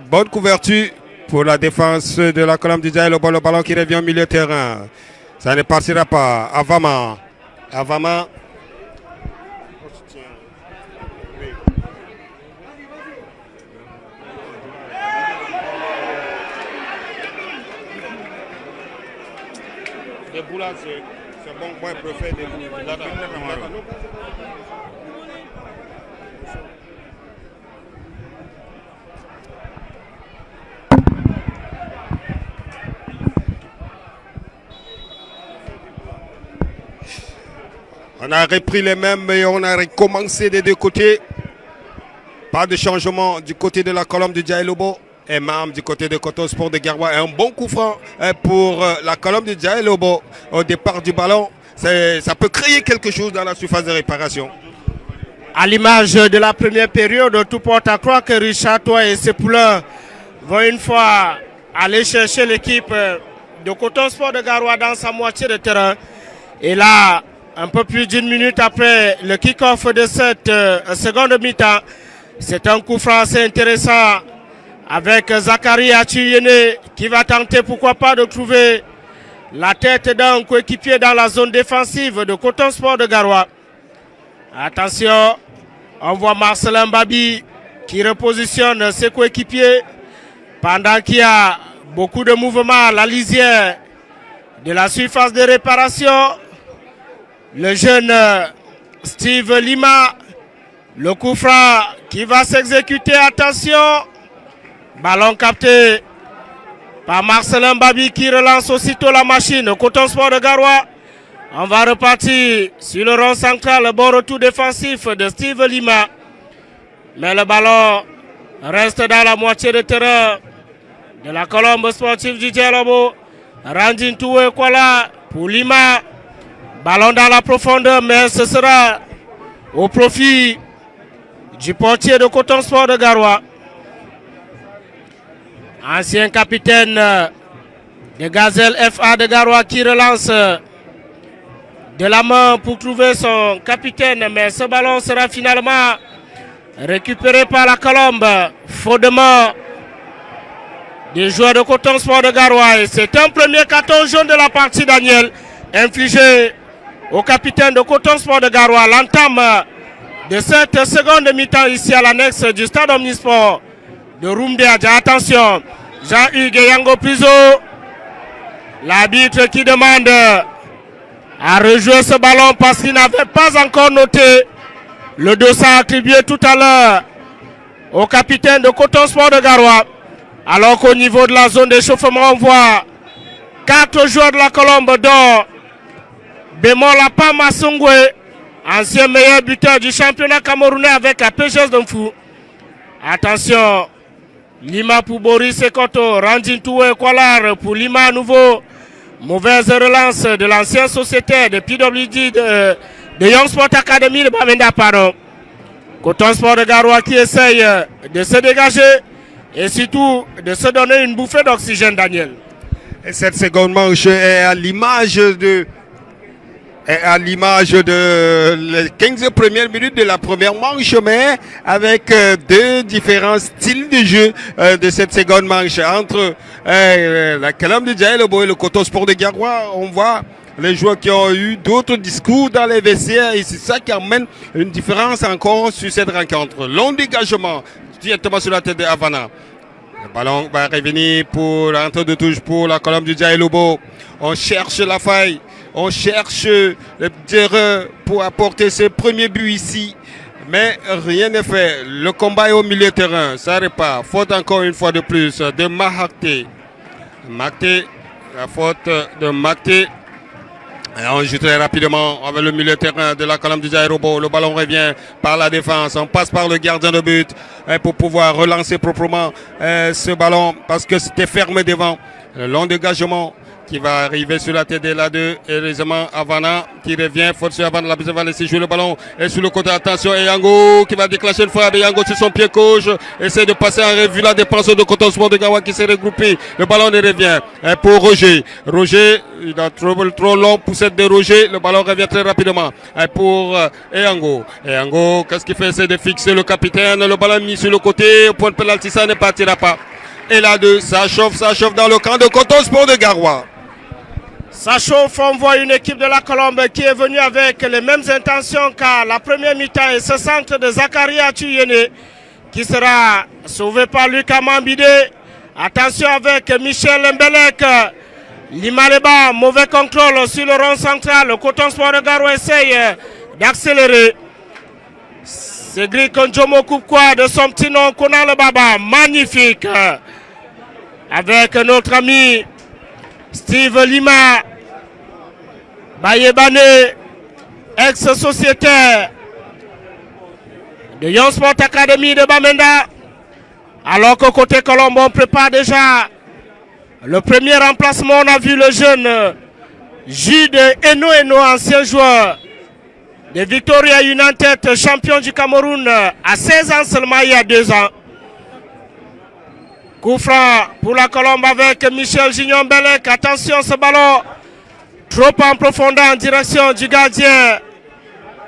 bonne couverture pour la défense de la Colombe du Djaïlobo. Le ballon qui revient au milieu de terrain. Ça ne partira pas. Avama. Des boulas, c'est bon point préféré des boulas. On a repris les mêmes et on a recommencé des deux côtés. Pas de changement du côté de la Colombe du Djaïlobo. Et même du côté de Coton Sport de Guerrois. Un bon coup franc pour la Colombe du Djaïlobo au départ du ballon. Ça peut créer quelque chose dans la surface de réparation. À l'image de la première période, tout porte à croire que Richard Toy et ses poulains vont une fois aller chercher l'équipe de Coton Sport de Guerrois dans sa moitié de terrain. Et là, un peu plus d'une minute après le kick-off de cette seconde mi-temps, c'est un coup franc assez intéressant avec Zachary Atuyene qui va tenter pourquoi pas de trouver la tête d'un coéquipier dans la zone défensive de Coton Sport de Guerrois. Attention, on voit Marcelin Babi qui repositionne ses coéquipiers pendant qu'il y a beaucoup de mouvements à la lisière de la surface de réparation. Le jeune Steve Lima, le coup franc qui va s'exécuter, attention, ballon capté par Marcelin Babi qui relance aussitôt la machine. Coton Sport de Guerrois, on va repartir sur le rond central, le bon retour défensif de Steve Lima. Mais le ballon reste dans la moitié de terrain de la Colombe sportive du Djaïlobo. Randin Toué Kwala pour Lima. Ballon dans la profondeur, mais ce sera au profit du portier de Coton Sport de Guerrois. Ancien capitaine de Gazelle FA de Guerrois qui relance de la main pour trouver son capitaine, mais ce ballon sera finalement récupéré par la Colombe. Faudement des joueurs de Coton Sport de Guerrois. Et c'est un premier carton jaune de la partie, Daniel, infligé au capitaine de Coton Sport de Guerrois. L'entame de cette seconde mi-temps ici à l'annexe du stade Omnisport de Rumdeadja. Attention, Jean-Hugues Yango Priso, l'arbitre qui demande à rejouer ce ballon parce qu'il n'avait pas encore noté le dossier attribué tout à l'heure au capitaine de Coton Sport de Guerrois. Alors qu'au niveau de la zone d'échauffement, on voit 4 joueurs de la Colombe dont Bémol Apama Songwe, ancien meilleur buteur du championnat camerounais avec la PGS d'Omfou. Attention, Lima pour Boris Ekoto, Randin Toué Kwalar pour Lima à nouveau. Mauvaise relance de l'ancien sociétaire de PWD de Young Sport Academy de Bamenda, pardon. Coton Sport de Guerrois qui essaye de se dégager et surtout de se donner une bouffée d'oxygène, Daniel. Et cette seconde manche est à l'image de les 15 premières minutes de la première manche, mais avec deux différents styles de jeu de cette seconde manche. Entre la Colombe de Djaïlobo et le Coton Sport de Guerrois, on voit les joueurs qui ont eu d'autres discours dans les vestiaires et c'est ça qui amène une différence encore sur cette rencontre. Long dégagement directement sur la tête de Havana. Le ballon va revenir pour l'entrée de touche pour la colonne du Jaye Lobo. On cherche la faille, on cherche le terreur pour apporter ses premiers buts ici. Mais rien n'est fait. Le combat est au milieu de terrain. Ça repart. Faute encore une fois de plus de Mahakte. Mahakte, la faute de Mahakte. Et on joue très rapidement avec le milieu de terrain de la colonne du Jaye Lobo. Le ballon revient par la défense. On passe par le gardien de but pour pouvoir relancer proprement ce ballon parce que c'était fermé devant. Le long dégagement qui va arriver sur la tête de l'A2. Heureusement, Havana qui revient. Faute sur Havana. La personne va laisser jouer le ballon. Et sur le côté, attention, Eyango qui va déclencher une frappe. Eyango sur son pied gauche. Essaie de passer en revue la défense de Coton Sport de Garoua qui s'est regroupé. Le ballon ne revient pour Roger. Roger, il a trop long pour cette de Roger. Le ballon revient très rapidement pour Eyango. Eyango, qu'est-ce qu'il fait? C'est de fixer le capitaine. Le ballon mis sur le côté. Au point de pénalty, ça ne partira pas. Et l'A2, ça chauffe dans le camp de Coton Sport de Garoua. Ça chauffe, on voit une équipe de la Colombe qui est venue avec les mêmes intentions qu'à la première mi-temps et ce centre de Zakaria Tuyene qui sera sauvé par Lucas Mambide. Attention avec Michel Mbelek. Limaleba, mauvais contrôle sur le rond central. Le Coton Sport de Garoua essaye d'accélérer. Cédric Njomo coupe quoi de son petit nom, Konal Baba. Magnifique. Avec notre ami Steve Lima, Bayebane, ex-sociétaire de Young Sport Academy de Bamenda. Alors qu'au côté Colombo, on prépare déjà le premier remplacement. On a vu le jeune Jude Eno, ancien joueur de Victoria United, champion du Cameroun à 16 ans seulement il y a 2 ans. Coup franc pour la Colombe avec Michel Gignon Belek. Attention, ce ballon trop en profondeur en direction du gardien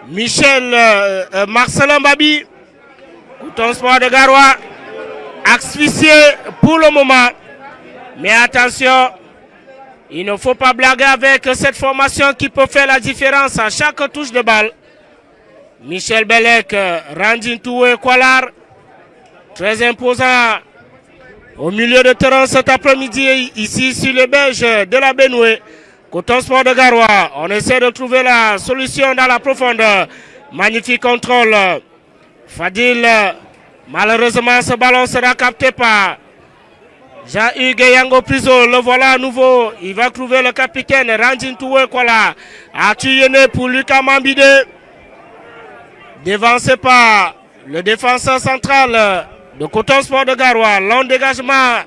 Michel Marcelin Babi. Coton Sport de Garoua asphyxié pour le moment. Mais attention, il ne faut pas blaguer avec cette formation qui peut faire la différence à chaque touche de balle. Michel Belek, Randin Toué Kwalar, très imposant. Au milieu de terrain cet après-midi, ici sur les berges de la Benoué, Coton Sport de Garoua, on essaie de trouver la solution dans la profondeur. Magnifique contrôle. Fadil, malheureusement ce ballon sera capté par Jean-Hugues Yango Priso. Le voilà à nouveau, il va trouver le capitaine Randin Toué Kwala. Atuyene pour Lucas Mambide. Dévancé par le défenseur central de Coton Sport de Garoua. Long dégagement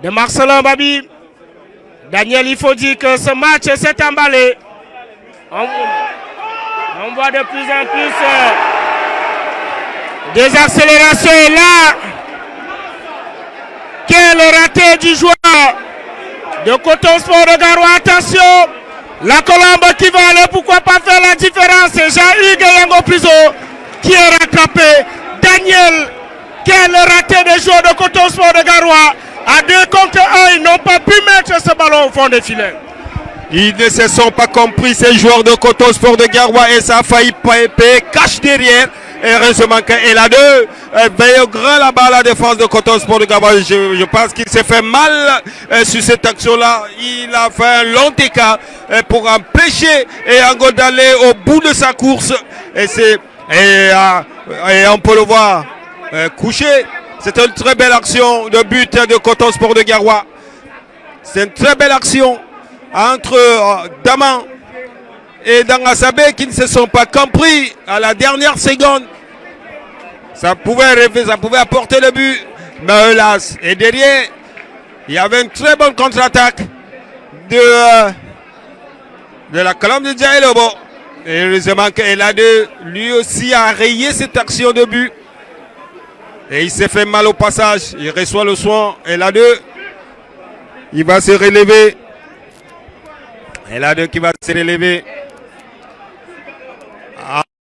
de Marcelin Babi. Daniel, il faut dire que ce match s'est emballé. On voit de plus en plus des accélérations. Et là, quel raté du joueur de Coton Sport de Garoua. Attention, la Colombe qui va aller, pourquoi pas faire la différence. C'est Jean-Hugues Yango Priso qui est rattrapé. Daniel, quel raté des joueurs de Coton Sport de Garoua. À 2 contre 1, ils n'ont pas pu mettre ce ballon au fond des filets. Ils ne se sont pas compris, ces joueurs de Coton Sport de Garoua, et ça a failli payer cache derrière. Et heureusement qu'elle a 2 veille au grand là-bas la défense de Coton Sport de Garoua. Je pense qu'il s'est fait mal sur cette action-là. Il a fait un long écart pour empêcher Eyango d'aller au bout de sa course. Et on peut le voir couché. C'est une très belle action de but de Coton Sport de Garoua. C'est une très belle action entre Daman et Dangasabé qui ne se sont pas compris à la dernière seconde. Ça pouvait rêver, ça pouvait apporter le but. Mais hélas, et derrière, il y avait une très bonne contre-attaque de la colonne de Jaye Lobo. Et heureusement qu'El-A2 lui aussi a rayé cette action de but. Et il s'est fait mal au passage. Il reçoit le soin. El-A2, il va se relever. El-A2 qui va se relever.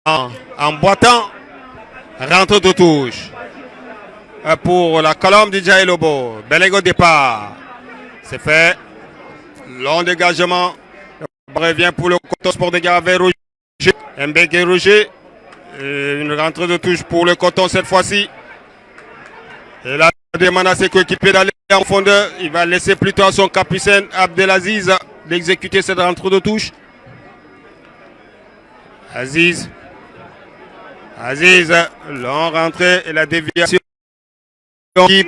En boitant. Rentre de touche. Pour la colonne de Jaye Lobo. Belego départ. C'est fait. Long dégagement. Revient pour le Coton Sport de Gare avec Roger. Mbeke et Roger. Une rentrée de touche pour le Coton cette fois-ci. Et là, il demande à ses coéquipiers d'aller en fondeur. Il va laisser plutôt à son capitaine Abdelaziz d'exécuter cette rentrée de touche. Aziz, long rentrée et la déviation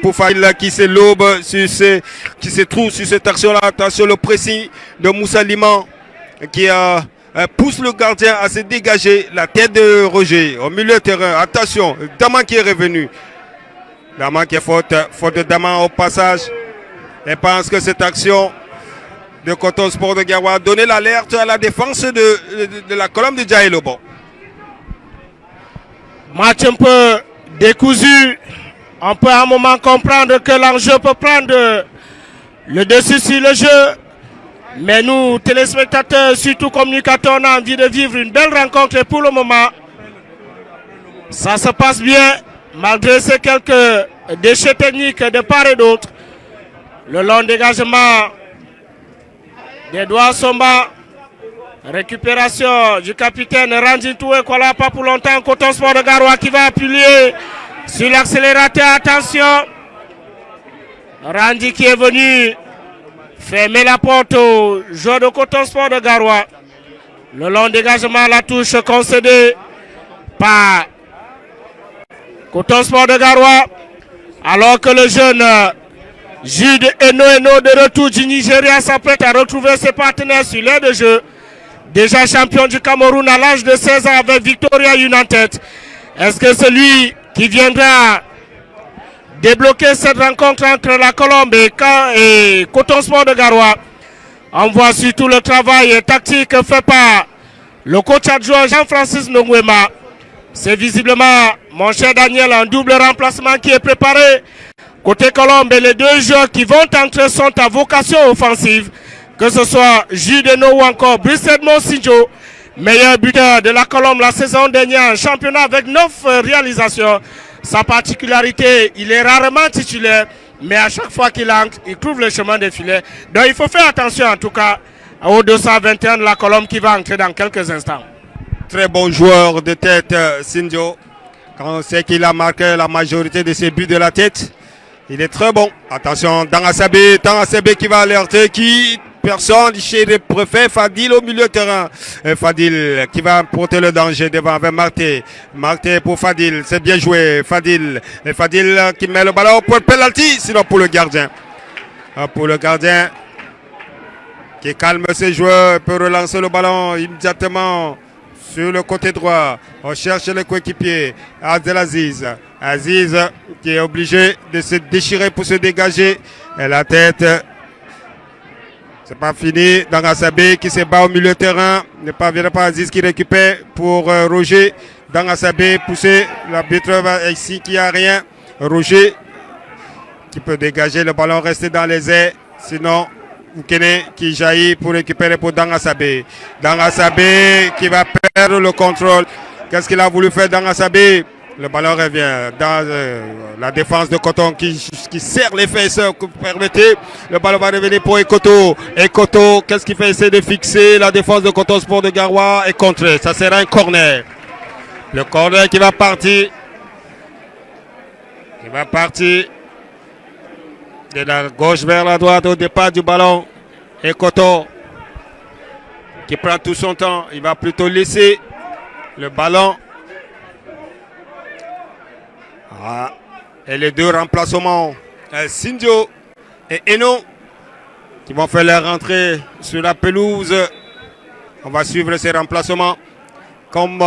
pour Fadil qui se lobe, qui se trouve sur cette action-là. Attention, le pressing de Moussa Liman qui pousse le gardien à se dégager. La tête de Roger au milieu de terrain. Attention, Daman qui est revenu. Daman qui est faute de Daman au passage. Je pense que cette action de Coton Sport de Garoua a donné l'alerte à la défense de la colonne de Djaï Lobo. Match un peu décousu. On peut à un moment comprendre que l'enjeu peut prendre le dessus sur le jeu. Mais nous, téléspectateurs, surtout communicateurs, on a envie de vivre une belle rencontre. Et pour le moment, ça se passe bien. Malgré ces quelques déchets techniques de part et d'autre. Le long dégagement des doigts Somba. Récupération du capitaine Randy Toué, Kola, pas pour longtemps. Coton Sport de Garoua qui va appuyer sur l'accélérateur. Attention. Randy qui est venu fermer la porte au joueur de Coton Sport de Garoua. Le long dégagement, la touche concédée par Coton Sport de Garoua. Alors que le jeune Jude Eno de retour du Nigeria s'apprête à retrouver ses partenaires sur l'aire de jeu. Déjà champion du Cameroun à l'âge de 16 ans avec Victoria United. Est-ce que celui qui viendra débloquer cette rencontre entre la Colombe et Coton Sport de Garoua? On voit surtout le travail tactique fait par le coach adjoint Jean-Francis Nongwema. C'est visiblement, mon cher Daniel, un double remplacement qui est préparé. Côté Colombe, les deux joueurs qui vont entrer sont à vocation offensive. Que ce soit Judeno ou encore Brice Edmond Sinjo, meilleur buteur de la Colombe la saison dernière, championnat avec 9 réalisations. Sa particularité, il est rarement titulaire, mais à chaque fois qu'il entre, il trouve le chemin des filets. Donc il faut faire attention en tout cas au 221 de la Colombe qui va entrer dans quelques instants. Très bon joueur de tête, Sinjo. Quand on sait qu'il a marqué la majorité de ses buts de la tête, il est très bon. Attention, Dangasabé qui va alerter, personne chez les préfets. Fadil au milieu de terrain. Fadil qui va porter le danger devant avec Marté. Marté pour Fadil. C'est bien joué. Fadil. Et Fadil qui met le ballon pour le penalty. Sinon pour le gardien. Pour le gardien qui calme ses joueurs. Peut relancer le ballon immédiatement sur le côté droit. On cherche le coéquipier. Abdelaziz. Aziz qui est obligé de se déchirer pour se dégager. Et la tête. C'est pas fini. Dangasabé qui se bat au milieu de terrain. Ne parvient pas. Aziz qui récupère pour Roger. Dangasabé poussé. L'arbitre va ici qui a rien. Roger qui peut dégager le ballon, rester dans les airs. Sinon, Oukene qui jaillit pour récupérer pour Dangasabé. Dangasabé qui va perdre le contrôle. Qu'est-ce qu'il a voulu faire Dangasabé? Le ballon revient dans la défense de Coton qui serre les fesses. Permettez, le ballon va revenir pour Ekoto. Ekoto, qu'est-ce qu'il fait? Essayer de fixer la défense de Coton Sport de Garoua et contrer. Ça sera un corner. Le corner qui va partir. Il va partir de la gauche vers la droite au départ du ballon. Ekoto qui prend tout son temps. Il va plutôt laisser le ballon. Et les deux remplacements, Sinjo et Eno, qui vont faire leur rentrée sur la pelouse. On va suivre ces remplacements comme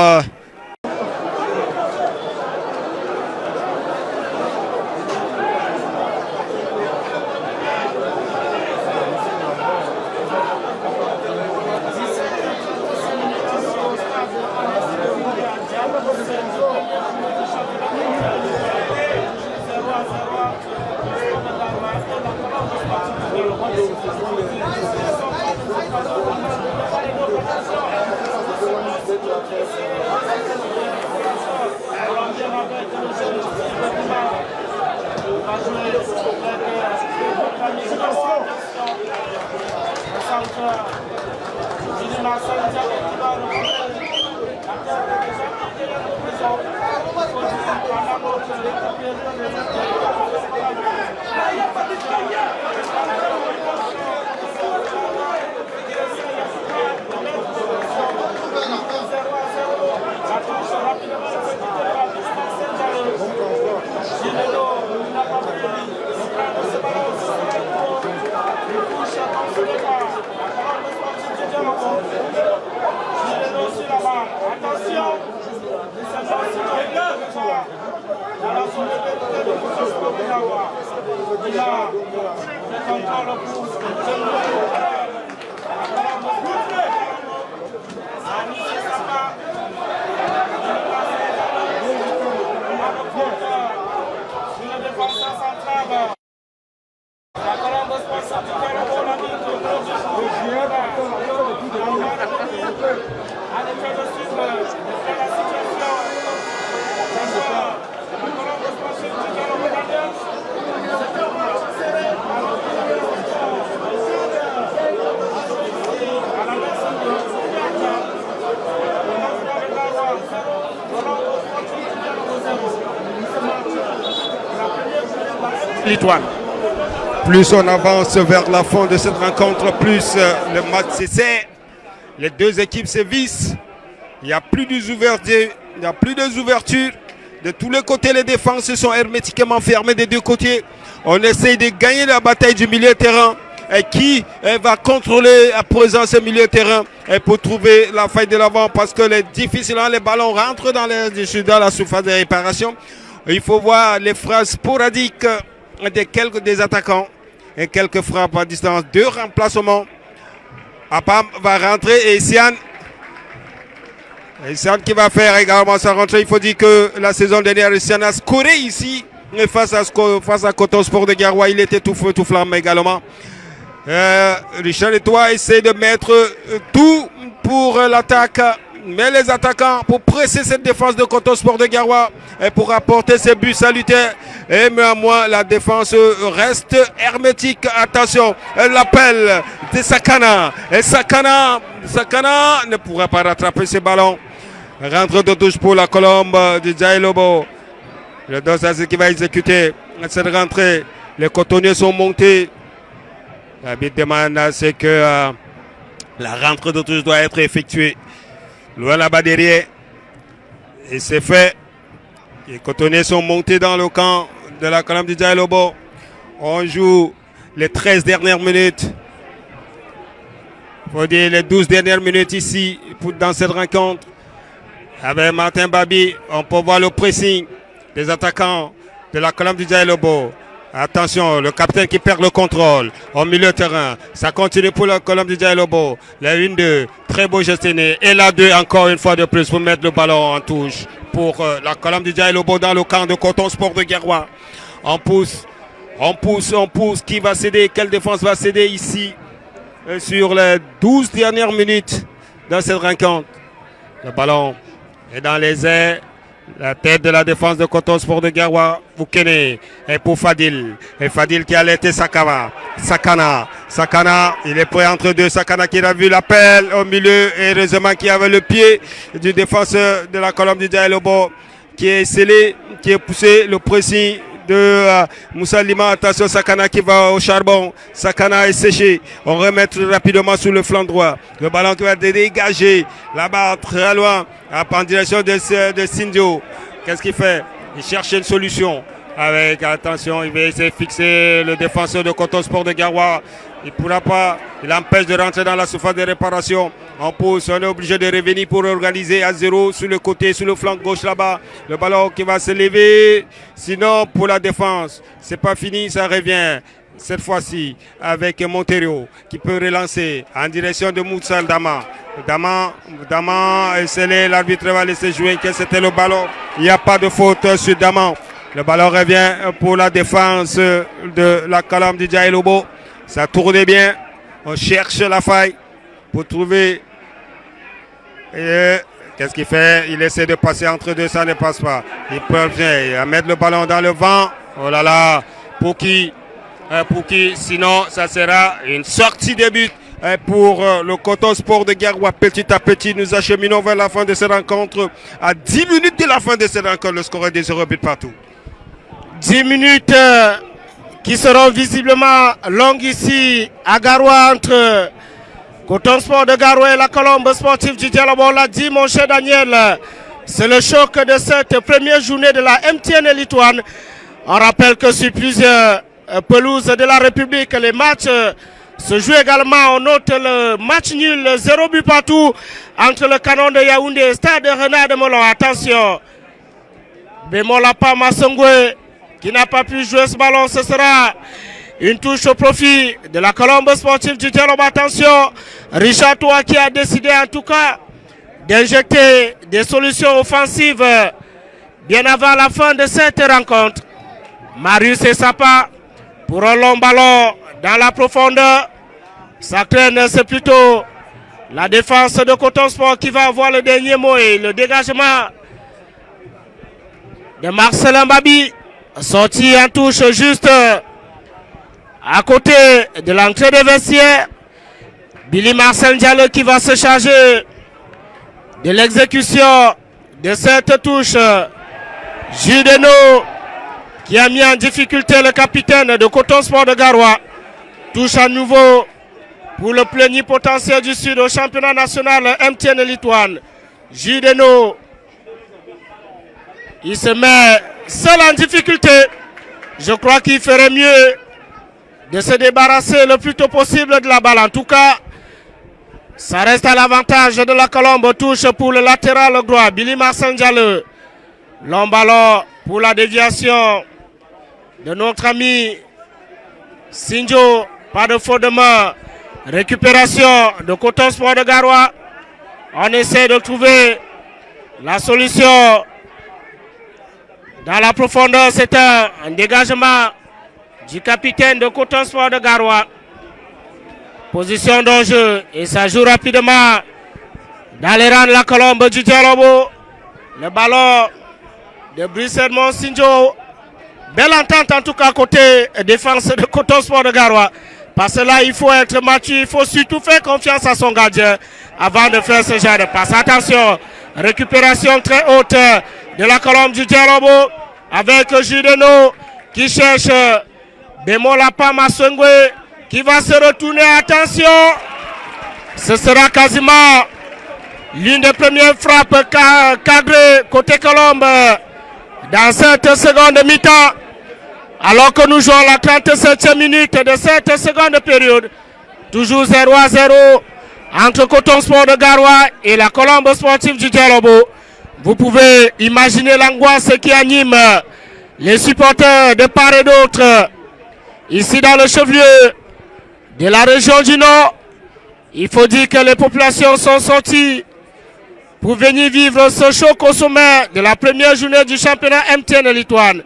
Litoine. Plus on avance vers la fin de cette rencontre, plus le match s'essaie. Les deux équipes se vissent. Il n'y a plus d'ouverture. Il n'y a plus d'ouverture. De tous les côtés, les défenses sont hermétiquement fermées des deux côtés. On essaye de gagner la bataille du milieu de terrain. Et qui va contrôler à présent ce milieu de terrain et pour trouver la faille de l'avant parce que difficilement les ballons rentrent dans la surface de réparation. Il faut voir les frappes sporadiques des attaquants et quelques frappes à distance. Deux remplacements. Apam va rentrer et Sian qui va faire également sa rentrée. Il faut dire que la saison dernière, Sian a scoré ici face à Coton Sport de Garoua. Il était tout feu, tout flamme également. Richard Eto'o essaie de mettre tout pour l'attaque. Mais les attaquants pour presser cette défense de Coton Sport de Garoua et pour apporter ces buts salutaires. Et néanmoins, la défense reste hermétique. Attention, l'appel de Sakana. Et Sakana ne pourra pas rattraper ces ballons. Rentre de touche pour la colombe de Jailobo. Le Dossas qui va exécuter cette rentrée. Les cotonniers sont montés. La bite demande, c'est que la rentrée de touche doit être effectuée. Loin là-bas derrière. Et c'est fait. Les cotonniers sont montés dans le camp de la colonne de Jailobo. On joue les 13 dernières minutes. Il faut dire les 12 dernières minutes ici dans cette rencontre. Avec Martin Babi, on peut voir le pressing des attaquants de la colonne de Jailobo. Attention, le capitaine qui perd le contrôle au milieu de terrain. Ça continue pour la colonne de Jailobo. La 1-2, très beau gestionné. Et la 2 encore une fois de plus pour mettre le ballon en touche pour la colonne de Jailobo dans le camp de Coton Sport de Garoua. On pousse. Qui va céder? Quelle défense va céder ici sur les 12 dernières minutes dans cette rencontre? Le ballon est dans les airs. La tête de la défense de Coton Sport de Garoua, Boukene, et pour Fadil. Et Fadil qui a allaité Sakana, il est prêt entre deux. Sakana qui a vu l'appel au milieu. Et heureusement qui avait le pied du défenseur de la colonne de Jailobo qui est scellé, qui est poussé le pressing de Moussa Lima. Attention, Sakana qui va au charbon. Sakana est séché. On remet rapidement sur le flanc droit. Le ballon qui va dégager là-bas très loin en direction de Sindio. Qu'est-ce qu'il fait? Il cherche une solution. Avec, attention, il va essayer de fixer le défenseur de Coton Sport de Garoua. Il ne pourra pas, il empêche de rentrer dans la surface de réparation. On pousse, on est obligé de revenir pour organiser à 0 sur le côté, sur le flanc gauche là-bas. Le ballon qui va se lever. Sinon, pour la défense, c'est pas fini, ça revient. Cette fois-ci, avec Monterio qui peut relancer en direction de Moussa Dama. Dama est scellé, l'arbitre va laisser jouer que c'était le ballon. Il n'y a pas de faute sur Dama. Le ballon revient pour la défense de la colonne de Jailobo. Ça tournait bien. On cherche la faille pour trouver. Qu'est-ce qu'il fait? Il essaie de passer entre deux, ça ne passe pas. Il peut mettre le ballon dans le vent. Oh là là. Pour qui? Sinon, ça sera une sortie de but pour le Coton Sport de Garoua. Petit à petit, nous acheminons vers la fin de cette rencontre. À 10 minutes de la fin de cette rencontre, le score est de 0 but partout. 10 minutes qui seront visiblement longues ici à Garoua entre Coton Sport de Garoua et la Colombe sportive du Dialobo. On l'a dit, mon cher Daniel, c'est le choc de cette première journée de la MTN Elite One. On rappelle que sur plusieurs pelouses de la République, les matchs se jouent également. On note le match nul, 0 but partout entre le Canon de Yaoundé et Stade Renard de Molon. Attention, Bemolapa Massongwe qui n'a pas pu jouer ce ballon, ce sera une touche au profit de la Colombe sportive du Dialobo. Attention, Richard Toua qui a décidé en tout cas d'injecter des solutions offensives bien avant la fin de cette rencontre. Marius et Sapa pour un long ballon dans la profondeur. Ça traîne, c'est plutôt la défense de Coton Sport qui va avoir le dernier mot et le dégagement de Marcelin Babi. Sorti en touche juste à côté de l'entrée des vestiaires. Billy Marcel Diallo qui va se charger de l'exécution de cette touche. Judeno qui a mis en difficulté le capitaine de Coton Sport de Garoua. Touche à nouveau pour le plénipotentiaire du Sud au championnat national MTN Elite One. Judeno, il se met seul en difficulté. Je crois qu'il ferait mieux de se débarrasser le plus tôt possible de la balle. En tout cas, ça reste à l'avantage de la Colombe. Touche pour le latéral droit, Billy Marcel Diallo. Long ballon pour la déviation de notre ami Sinjo. Pas de faute de main. Récupération de Coton Sport de Garoua. On essaie de trouver la solution dans la profondeur. C'est un dégagement du capitaine de Coton Sport de Garoua. Position d'enjeu et ça joue rapidement dans les rangs de la Colombe du Dialobo. Le ballon de Brice Edmond Sinjo. Belle entente en tout cas côté défense de Coton Sport de Garoua. Parce que là il faut être mature, il faut surtout faire confiance à son gardien avant de faire ce genre de passe. Attention, récupération très haute de la Colombe du Dialobo avec Judeno qui cherche Bemolapa Massongwe qui va se retourner. Attention, ce sera quasiment l'une des premières frappes cadrées côté Colombe dans cette seconde mi-temps. Alors que nous jouons la 37e minute de cette seconde période. Toujours 0-0 entre Coton Sport de Garoua et la Colombe sportive du Dialobo. Vous pouvez imaginer l'angoisse qui anime les supporters de part et d'autre. Ici dans le chef-lieu de la région du Nord, il faut dire que les populations sont sorties pour venir vivre ce choc au sommet de la première journée du championnat MTN Elite One.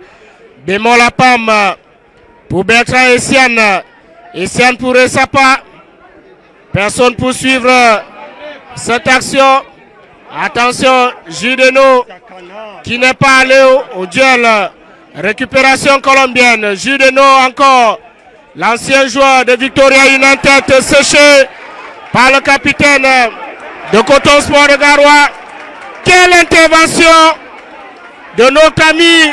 Bémol à Pam pour Bertrand et Siane. Et Siane pour Sapa. Personne pour suivre cette action. Attention, Judeno qui n'est pas allé au duel. Récupération colombienne. Judeno encore. L'ancien joueur de Victoria United séché par le capitaine de Coton Sport de Garoua. Quelle intervention de notre ami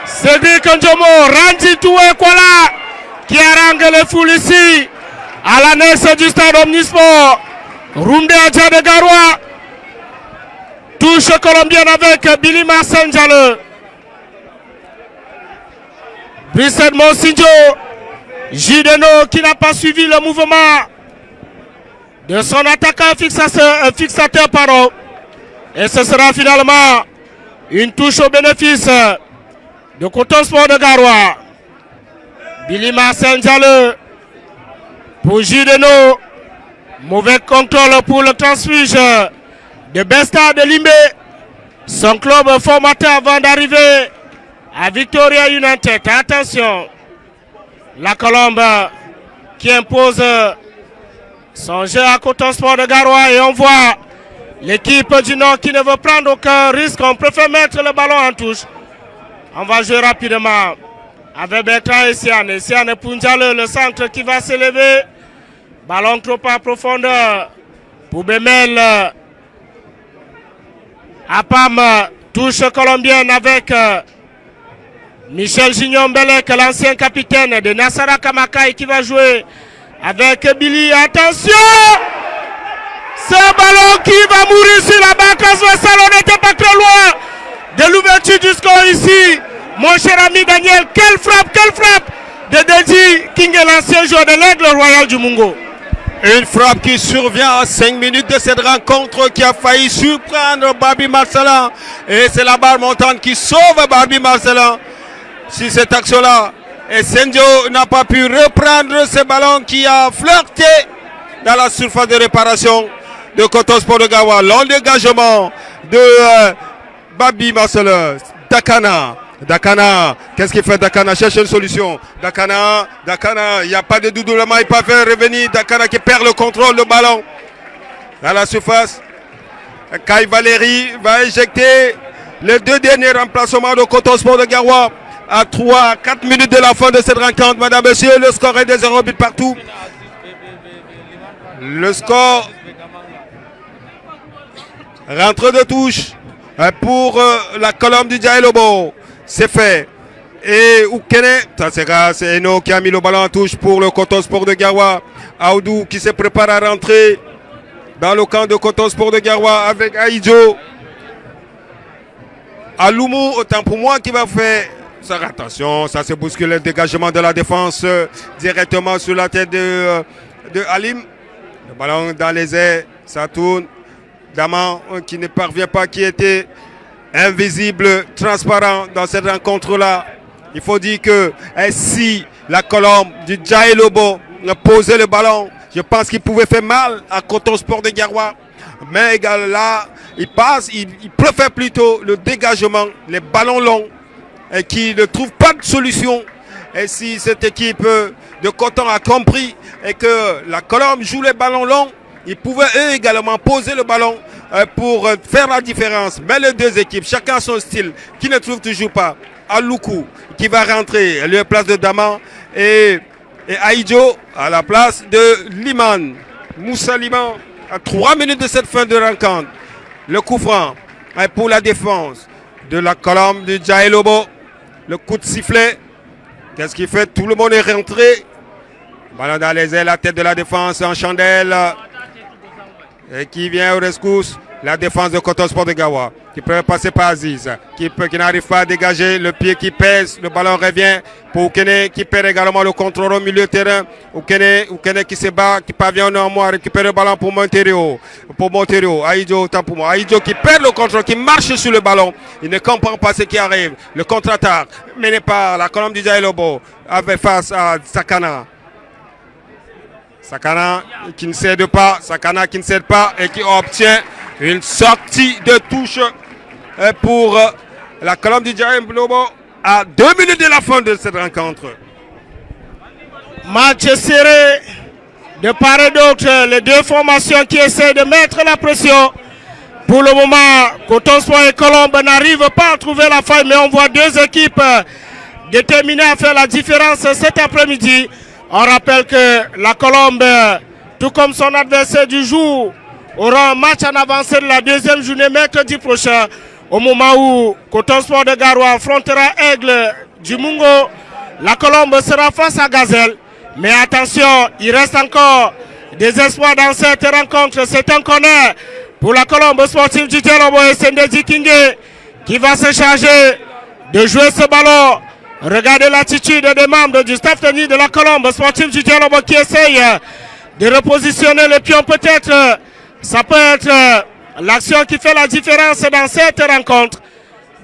Cédric Ndjomo, Randy Toué Kwala qui harangue les foules ici à l'annexe du stade Omnisport. Roundé Adja de Garoua. Touche colombienne avec Billy Marcel Diallo. Brice Edmond Sinjo. Judeno qui n'a pas suivi le mouvement de son attaquant fixateur pardon. Et ce sera finalement une touche au bénéfice de Coton Sport de Garoua. Billy Marcel Diallo pour Judeno. Mauvais contrôle pour le transfuge de Besta de Limbe. Son club formateur avant d'arriver à Victoria United. Attention. La Colombe qui impose son jeu à Coton Sport de Garoua. Et on voit l'équipe du Nord qui ne veut prendre aucun risque. On préfère mettre le ballon en touche. On va jouer rapidement avec Bertrand et Siane. Siane pour Ndiallo, le centre qui va s'élever. Ballon trop à profondeur pour Bemel. Apam, touche colombienne avec Michel Gignon Belek, l'ancien capitaine de Nassara Kamakai qui va jouer avec Billy. Attention! Ce ballon qui va mourir sur la barre transversale, on n'était pas très loin de l'ouverture du score ici. Mon cher ami Daniel, quelle frappe de Deji King, l'ancien joueur de l'Aigle Royal du Mungo. Une frappe qui survient à 5 minutes de cette rencontre qui a failli surprendre Barbie Marcelin. Et c'est la barre montante qui sauve Barbie Marcelin sur cette action-là. Et Sendio n'a pas pu reprendre ce ballon qui a flirté dans la surface de réparation de Coton Sport de Gawa. Long dégagement de Barbie Marcelin. Dakana, qu'est-ce qu'il fait Dakana? Cherche une solution. Dakana, il n'y a pas de doublement, il peut faire revenir Dakana qui perd le contrôle du ballon dans la surface. Kai Valéry va éjecter les 2 derniers remplacements de Coton Sport de Gawa à 4 minutes de la fin de cette rencontre. Madame, monsieur, le score est de 0 but partout. Le score rentre de touche pour la colonne du Djaïlobo. C'est fait. Et Oukene, ça sera, c'est Eno qui a mis le ballon en touche pour le Coton Sport de Gawa. Aoudou qui se prépare à rentrer dans le camp de Coton Sport de Gawa avec Aïdjo. Aloumou, autant pour moi, qui va faire. Ça, attention, ça se bouscule le dégagement de la défense directement sur la tête de Alim. Le ballon dans les airs, ça tourne. Daman qui ne parvient pas, qui était invisible, transparent dans cette rencontre-là. Il faut dire que si la colombe du Djaïlobo posait le ballon, je pense qu'il pouvait faire mal à Coton Sport de Gawa. Mais là, il passe, il préfère plutôt le dégagement, les ballons longs, et qui ne trouve pas de solution. Et si cette équipe de Coton a compris et que la colombe joue les ballons longs, ils pouvaient eux également poser le ballon pour faire la différence. Mais les deux équipes, chacun son style, qui ne trouve toujours pas. Aloukou qui va rentrer à la place de Daman et Aïdjo à la place de Liman. Moussa Liman à 3 minutes de cette fin de rencontre. Le coup franc pour la défense de la colonne de Djaïlobo. Le coup de sifflet. Qu'est-ce qu'il fait? Tout le monde est rentré. Ballon dans les ailes, la tête de la défense en chandelle. Et qui vient au rescousse, la défense de Coton Sport de Gawa, qui peut passer par Aziz, qui n'arrive pas à dégager, le pied qui pèse, le ballon revient pour Oukene, qui perd également le contrôle au milieu de terrain. Oukene qui se bat, qui parvient néanmoins à récupérer le ballon pour Monterio. Aïdjo, autant pour moi. Aïdjo qui perd le contrôle, qui marche sur le ballon. Il ne comprend pas ce qui arrive. Le contre-attaque mené par la colonne du Djaïlobo avec face à Sakana. Sakana qui ne cède pas, et qui obtient une sortie de touche pour la colonne du Djaïlobo à 2 minutes de la fin de cette rencontre. Match serré de part et d'autre, les deux formations qui essaient de mettre la pression. Pour le moment, Coton Sport et Colombe n'arrivent pas à trouver la faille, mais on voit deux équipes déterminées à faire la différence cet après-midi. On rappelle que la Colombe, tout comme son adversaire du jour, aura un match en avancée de la deuxième journée mercredi prochain, au moment où Coton Sport de Garoua affrontera Aigle du Mungo. La Colombe sera face à Gazelle. Mais attention, il reste encore des espoirs dans cette rencontre. C'est un corner pour la Colombe sportive du Djaïlobo et Sendeji Kingé qui va se charger de jouer ce ballon. Regardez l'attitude des membres du staff technique de la Colombe sportive du Djaïlobo qui essaye de repositionner le pion. Peut-être, ça peut être l'action qui fait la différence dans cette rencontre.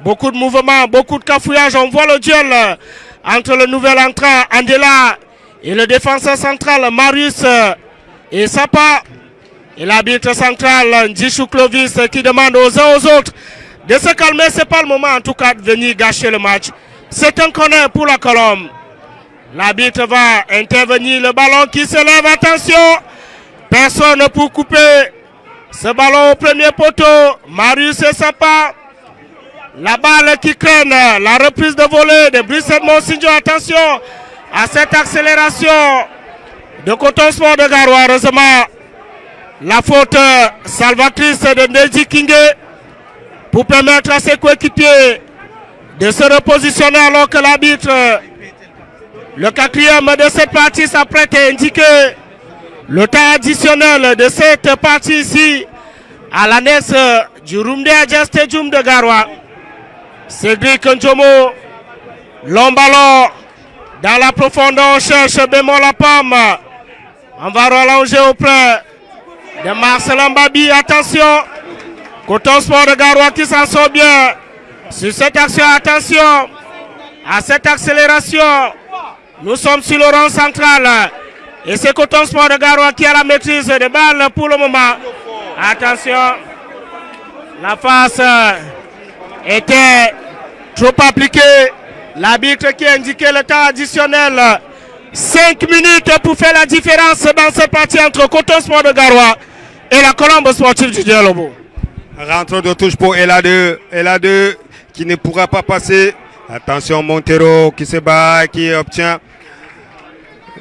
Beaucoup de mouvements, beaucoup de cafouillage. On voit le duel entre le nouvel entrant Andela et le défenseur central Marius et Sapa. Et l'arbitre central Ndjishou Clovis qui demande aux uns aux autres de se calmer. Ce n'est pas le moment en tout cas de venir gâcher le match. C'est un corner pour la Colombe. L'arbitre va intervenir. Le ballon qui se lève. Attention. Personne pour couper ce ballon au premier poteau. Marius et Sapa. La balle qui traîne. La reprise de volée de Brice Edmond Sinjo. Attention à cette accélération de Coton Sport de Garoua. Heureusement, la faute salvatrice de Neji Kingé pour permettre à ses coéquipiers de se repositionner alors que l'arbitre, le quatrième de cette partie, s'apprête à indiquer le temps additionnel de cette partie ici à l'annexe du Rumde Adja Stadium de Garoua. Cédric Ndjomo, long ballon dans la profondeur, on cherche bémol la pomme. On va rallonger auprès de Marcelin Babi. Attention, Coton Sport de Garoua qui s'en sort bien sur cette action. Attention à cette accélération. Nous sommes sur le rond central et c'est Coton Sport de Garoua qui a la maîtrise de balle pour le moment. Attention, la face était trop appliquée. L'arbitre qui a indiqué le temps additionnel. 5 minutes pour faire la différence dans cette partie entre Coton Sport de Garoua et la Colombe sportive du Dialobo. Rentre de touche pour Ela2. Ela2 qui ne pourra pas passer. Attention, Montero qui se bat, qui obtient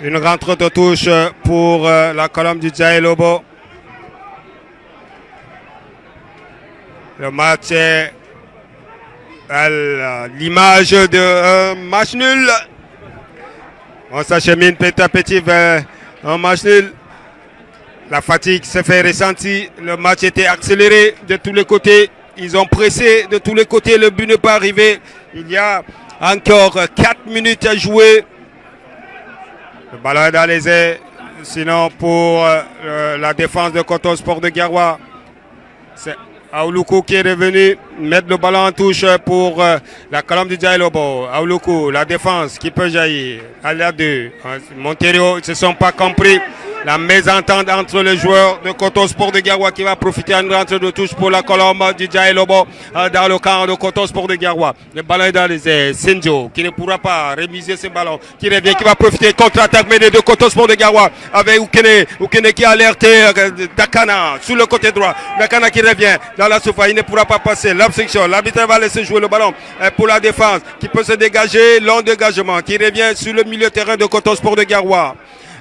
une rentre de touche pour la Colombe du Dialobo. Le match est à l'image d'un match nul. On s'achemine petit à petit vers un match nul. La fatigue s'est fait ressentir. Le match était accéléré de tous les côtés. Ils ont pressé de tous les côtés. Le but n'est pas arrivé. Il y a encore 4 minutes à jouer. Le ballon est dans les airs. Sinon, pour la défense de Coton Sport de Garoua, c'est Aouloukou qui est revenu mettre le ballon en touche pour la Colombe du Dialobo. Aouloukou, la défense qui peut jaillir. À la 2. Montero, ils ne se sont pas compris. La mésentente entre les joueurs de Coton Sport de Garoua qui va profiter d'une rentrée de touche pour la Colombe du Dialobo dans le camp de Coton Sport de Garoua. Le ballon est dans les airs. Sinjo qui ne pourra pas rémiser ce ballon. Qui revient, qui va profiter contre-attaque menée de Coton Sport de Garoua avec Oukene. Oukene qui a alerté Dakana sur le côté droit. Dakana qui revient dans la surface. Il ne pourra pas passer. L'obstruction. L'arbitre va laisser jouer le ballon pour la défense qui peut se dégager. Long dégagement qui revient sur le milieu terrain de Coton Sport de Garoua.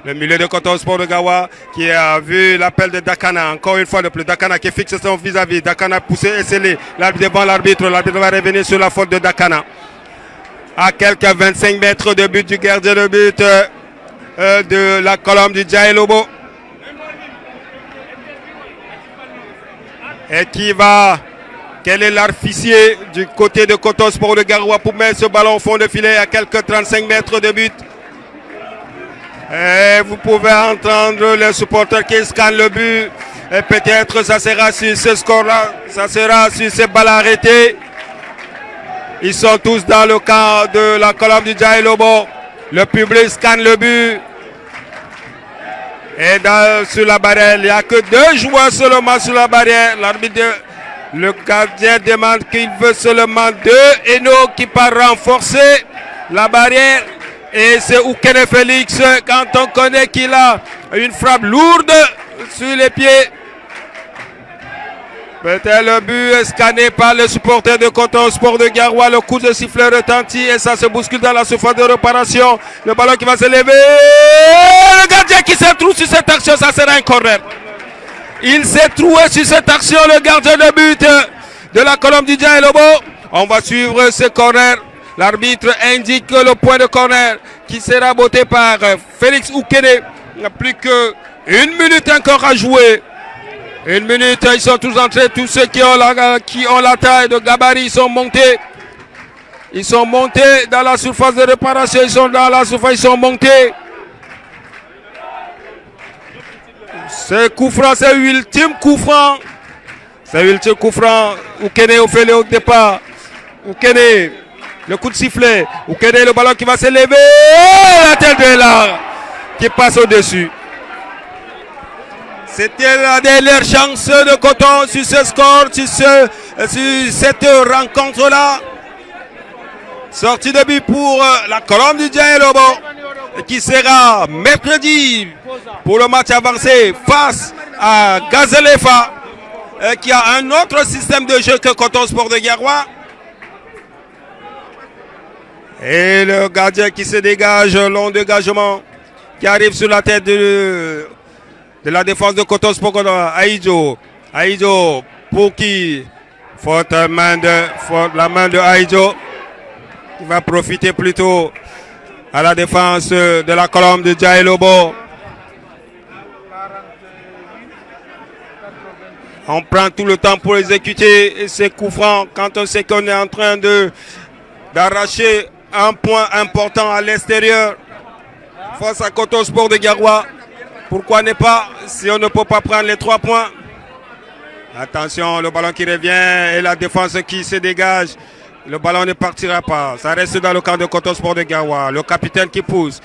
Le milieu de Coton Sport de Garoua qui a vu l'appel de Dakana. Encore une fois de plus, Dakana qui fixe son vis-à-vis. Dakana poussé et scellé. Devant l'arbitre. L'arbitre va revenir sur la faute de Dakana. À quelques 25 mètres de but du gardien de but de la Colombe du Dialobo. Et qui va... Quel est l'artificier du côté de Coton Sport de Garoua pour mettre ce ballon au fond de filet à quelques 35 mètres de but. Et vous pouvez entendre les supporters qui scannent le but. Et peut-être ça sera sur ce score-là, ça sera sur ces balles arrêtées. Ils sont tous dans le camp de la Colombe du Dialobo. Le public scanne le but. Et sur la barrière, il n'y a que 2 joueurs seulement sur la barrière. L'arbitre, le gardien demande qu'il veut seulement 2 Eno qui part renforcer la barrière. Et c'est Oukene Félix, quand on connaît qu'il a une frappe lourde sur les pieds. Peut-être le but est scanné par les supporters de Coton Sport de Garoua. Le coup de sifflet retentit et ça se bouscule dans la surface de réparation. Le ballon qui va se lever. Le gardien qui se trouve sur cette action, ça sera un corner. Il s'est trouvé sur cette action, le gardien de but de la Colombe du Dialobo. On va suivre ce corner. L'arbitre indique le point de corner qui sera botté par Félix Oukene. Il n'y a plus qu'une minute encore à jouer. 1 minute, ils sont tous entrés. Tous ceux qui ont la taille de gabarit sont montés. Ils sont montés dans la surface de réparation. Ils sont dans la surface, ils sont montés. C'est coup franc, c'est l'ultime coup franc. C'est l'ultime coup franc. Oukene au fait le départ. Oukene. Le coup de sifflet, Oukene, le ballon qui va s'élever, la tête de là, qui passe au-dessus. C'était la dernière chance de Coton sur ce score, sur cette rencontre-là. Sortie de but pour la Colombe du Dialobo, qui sera mercredi pour le match avancé face à Gazelefa, qui a un autre système de jeu que Coton Sport de Garoua. Et le gardien qui se dégage, long dégagement, qui arrive sur la tête de la défense de Coton Sport. Aïdjo. Aïdjo pour qui? Faute la main de Aïdjo qui va profiter plutôt à la défense de la colonne de Djaï Lobo. On prend tout le temps pour exécuter ces coups francs quand on sait qu'on est en train d'arracher un point important à l'extérieur face à Coton Sport de Garoua. Pourquoi ne pas si on ne peut pas prendre les 3 points? Attention, le ballon qui revient et la défense qui se dégage. Le ballon ne partira pas. Ça reste dans le camp de Coton Sport de Garoua. Le capitaine qui pousse.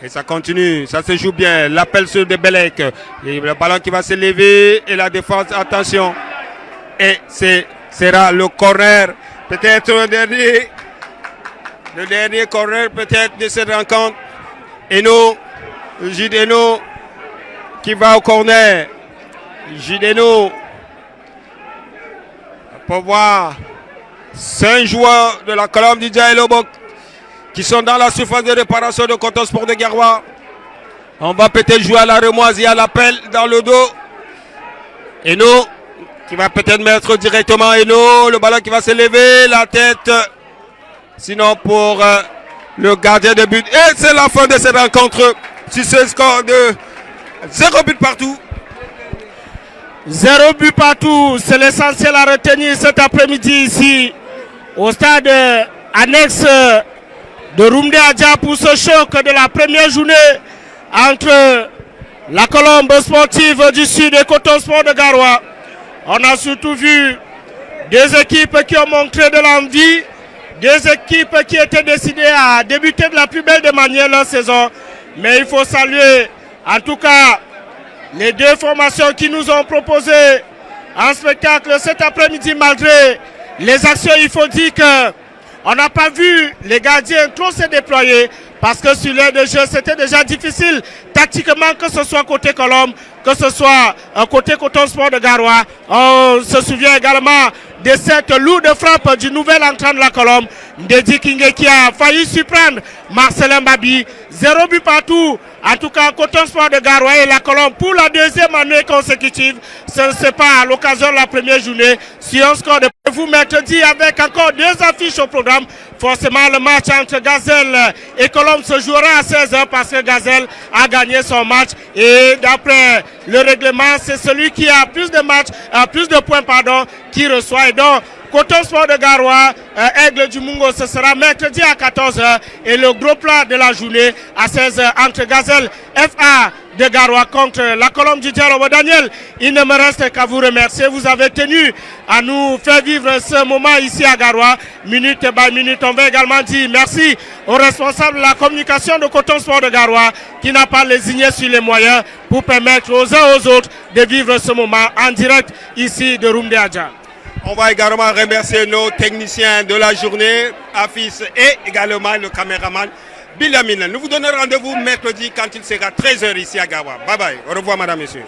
Et ça continue, ça se joue bien. L'appel sur de Belek. Et le ballon qui va se lever et la défense, attention. Et sera le corner. Peut-être le dernier corner peut-être de cette rencontre. Eno, Jideno qui va au corner. Jideno. Pour voir 5 joueurs de la colonne du Djaï Lobo qui sont dans la surface de réparation de Coton Sport de Garoua. On va peut-être jouer à la remoise, il y a l'appel dans le dos. Eno qui va peut-être mettre directement Eno, le ballon qui va se lever, la tête. Sinon pour le gardien de but. Et c'est la fin de cette rencontre sur ce score de 0 but partout. 0 but partout, c'est l'essentiel à retenir cet après-midi ici au stade annexe de Roumdé Adja pour ce choc de la première journée entre la colombe sportive du Sud et Coton Sport de Garoua. On a surtout vu des équipes qui ont montré de l'envie, des équipes qui étaient décidées à débuter de la plus belle des manières leur saison. Mais il faut saluer en tout cas les 2 formations qui nous ont proposé un spectacle cet après-midi malgré les actions. Il faut dire qu'on n'a pas vu les gardiens trop se déployer parce que sur l'aire de jeu c'était déjà difficile tactiquement, que ce soit côté Colombe, que ce soit côté Coton Sport de Garoua. On se souvient également de cette lourde frappe du nouvel entrant de la Colombe, Ndedi Kingé, qui a failli surprendre Marcelin Babi. 0 but partout. En tout cas, Coton Sport de Garoua et la Colombe pour la 2e année consécutive. Ce n'est pas à l'occasion de la première journée. Si on score de vous mercredi avec encore 2 affiches au programme, forcément le match entre Gazelle et Colombe se jouera à 16h parce que Gazelle a gagné son match. Et d'après le règlement, c'est celui qui a plus de points, qui reçoit. Et donc, Coton Sport de Garoua, Aigle du Mungo, ce sera mercredi à 14h et le gros plat de la journée à 16h entre Gazelle FA de Garoua contre la colombe du Dialogue. Daniel, il ne me reste qu'à vous remercier. Vous avez tenu à nous faire vivre ce moment ici à Garoua, minute by minute. On va également dire merci aux responsables de la communication de Coton Sport de Garoua qui n'a pas lésigné sur les moyens pour permettre aux uns aux autres de vivre ce moment en direct ici de Roumdé Adja. On va également remercier nos techniciens de la journée, Afis et également le caméraman Bilamine. Nous vous donnons rendez-vous mercredi quand il sera 13h ici à Garoua. Bye bye. Au revoir, madame, messieurs.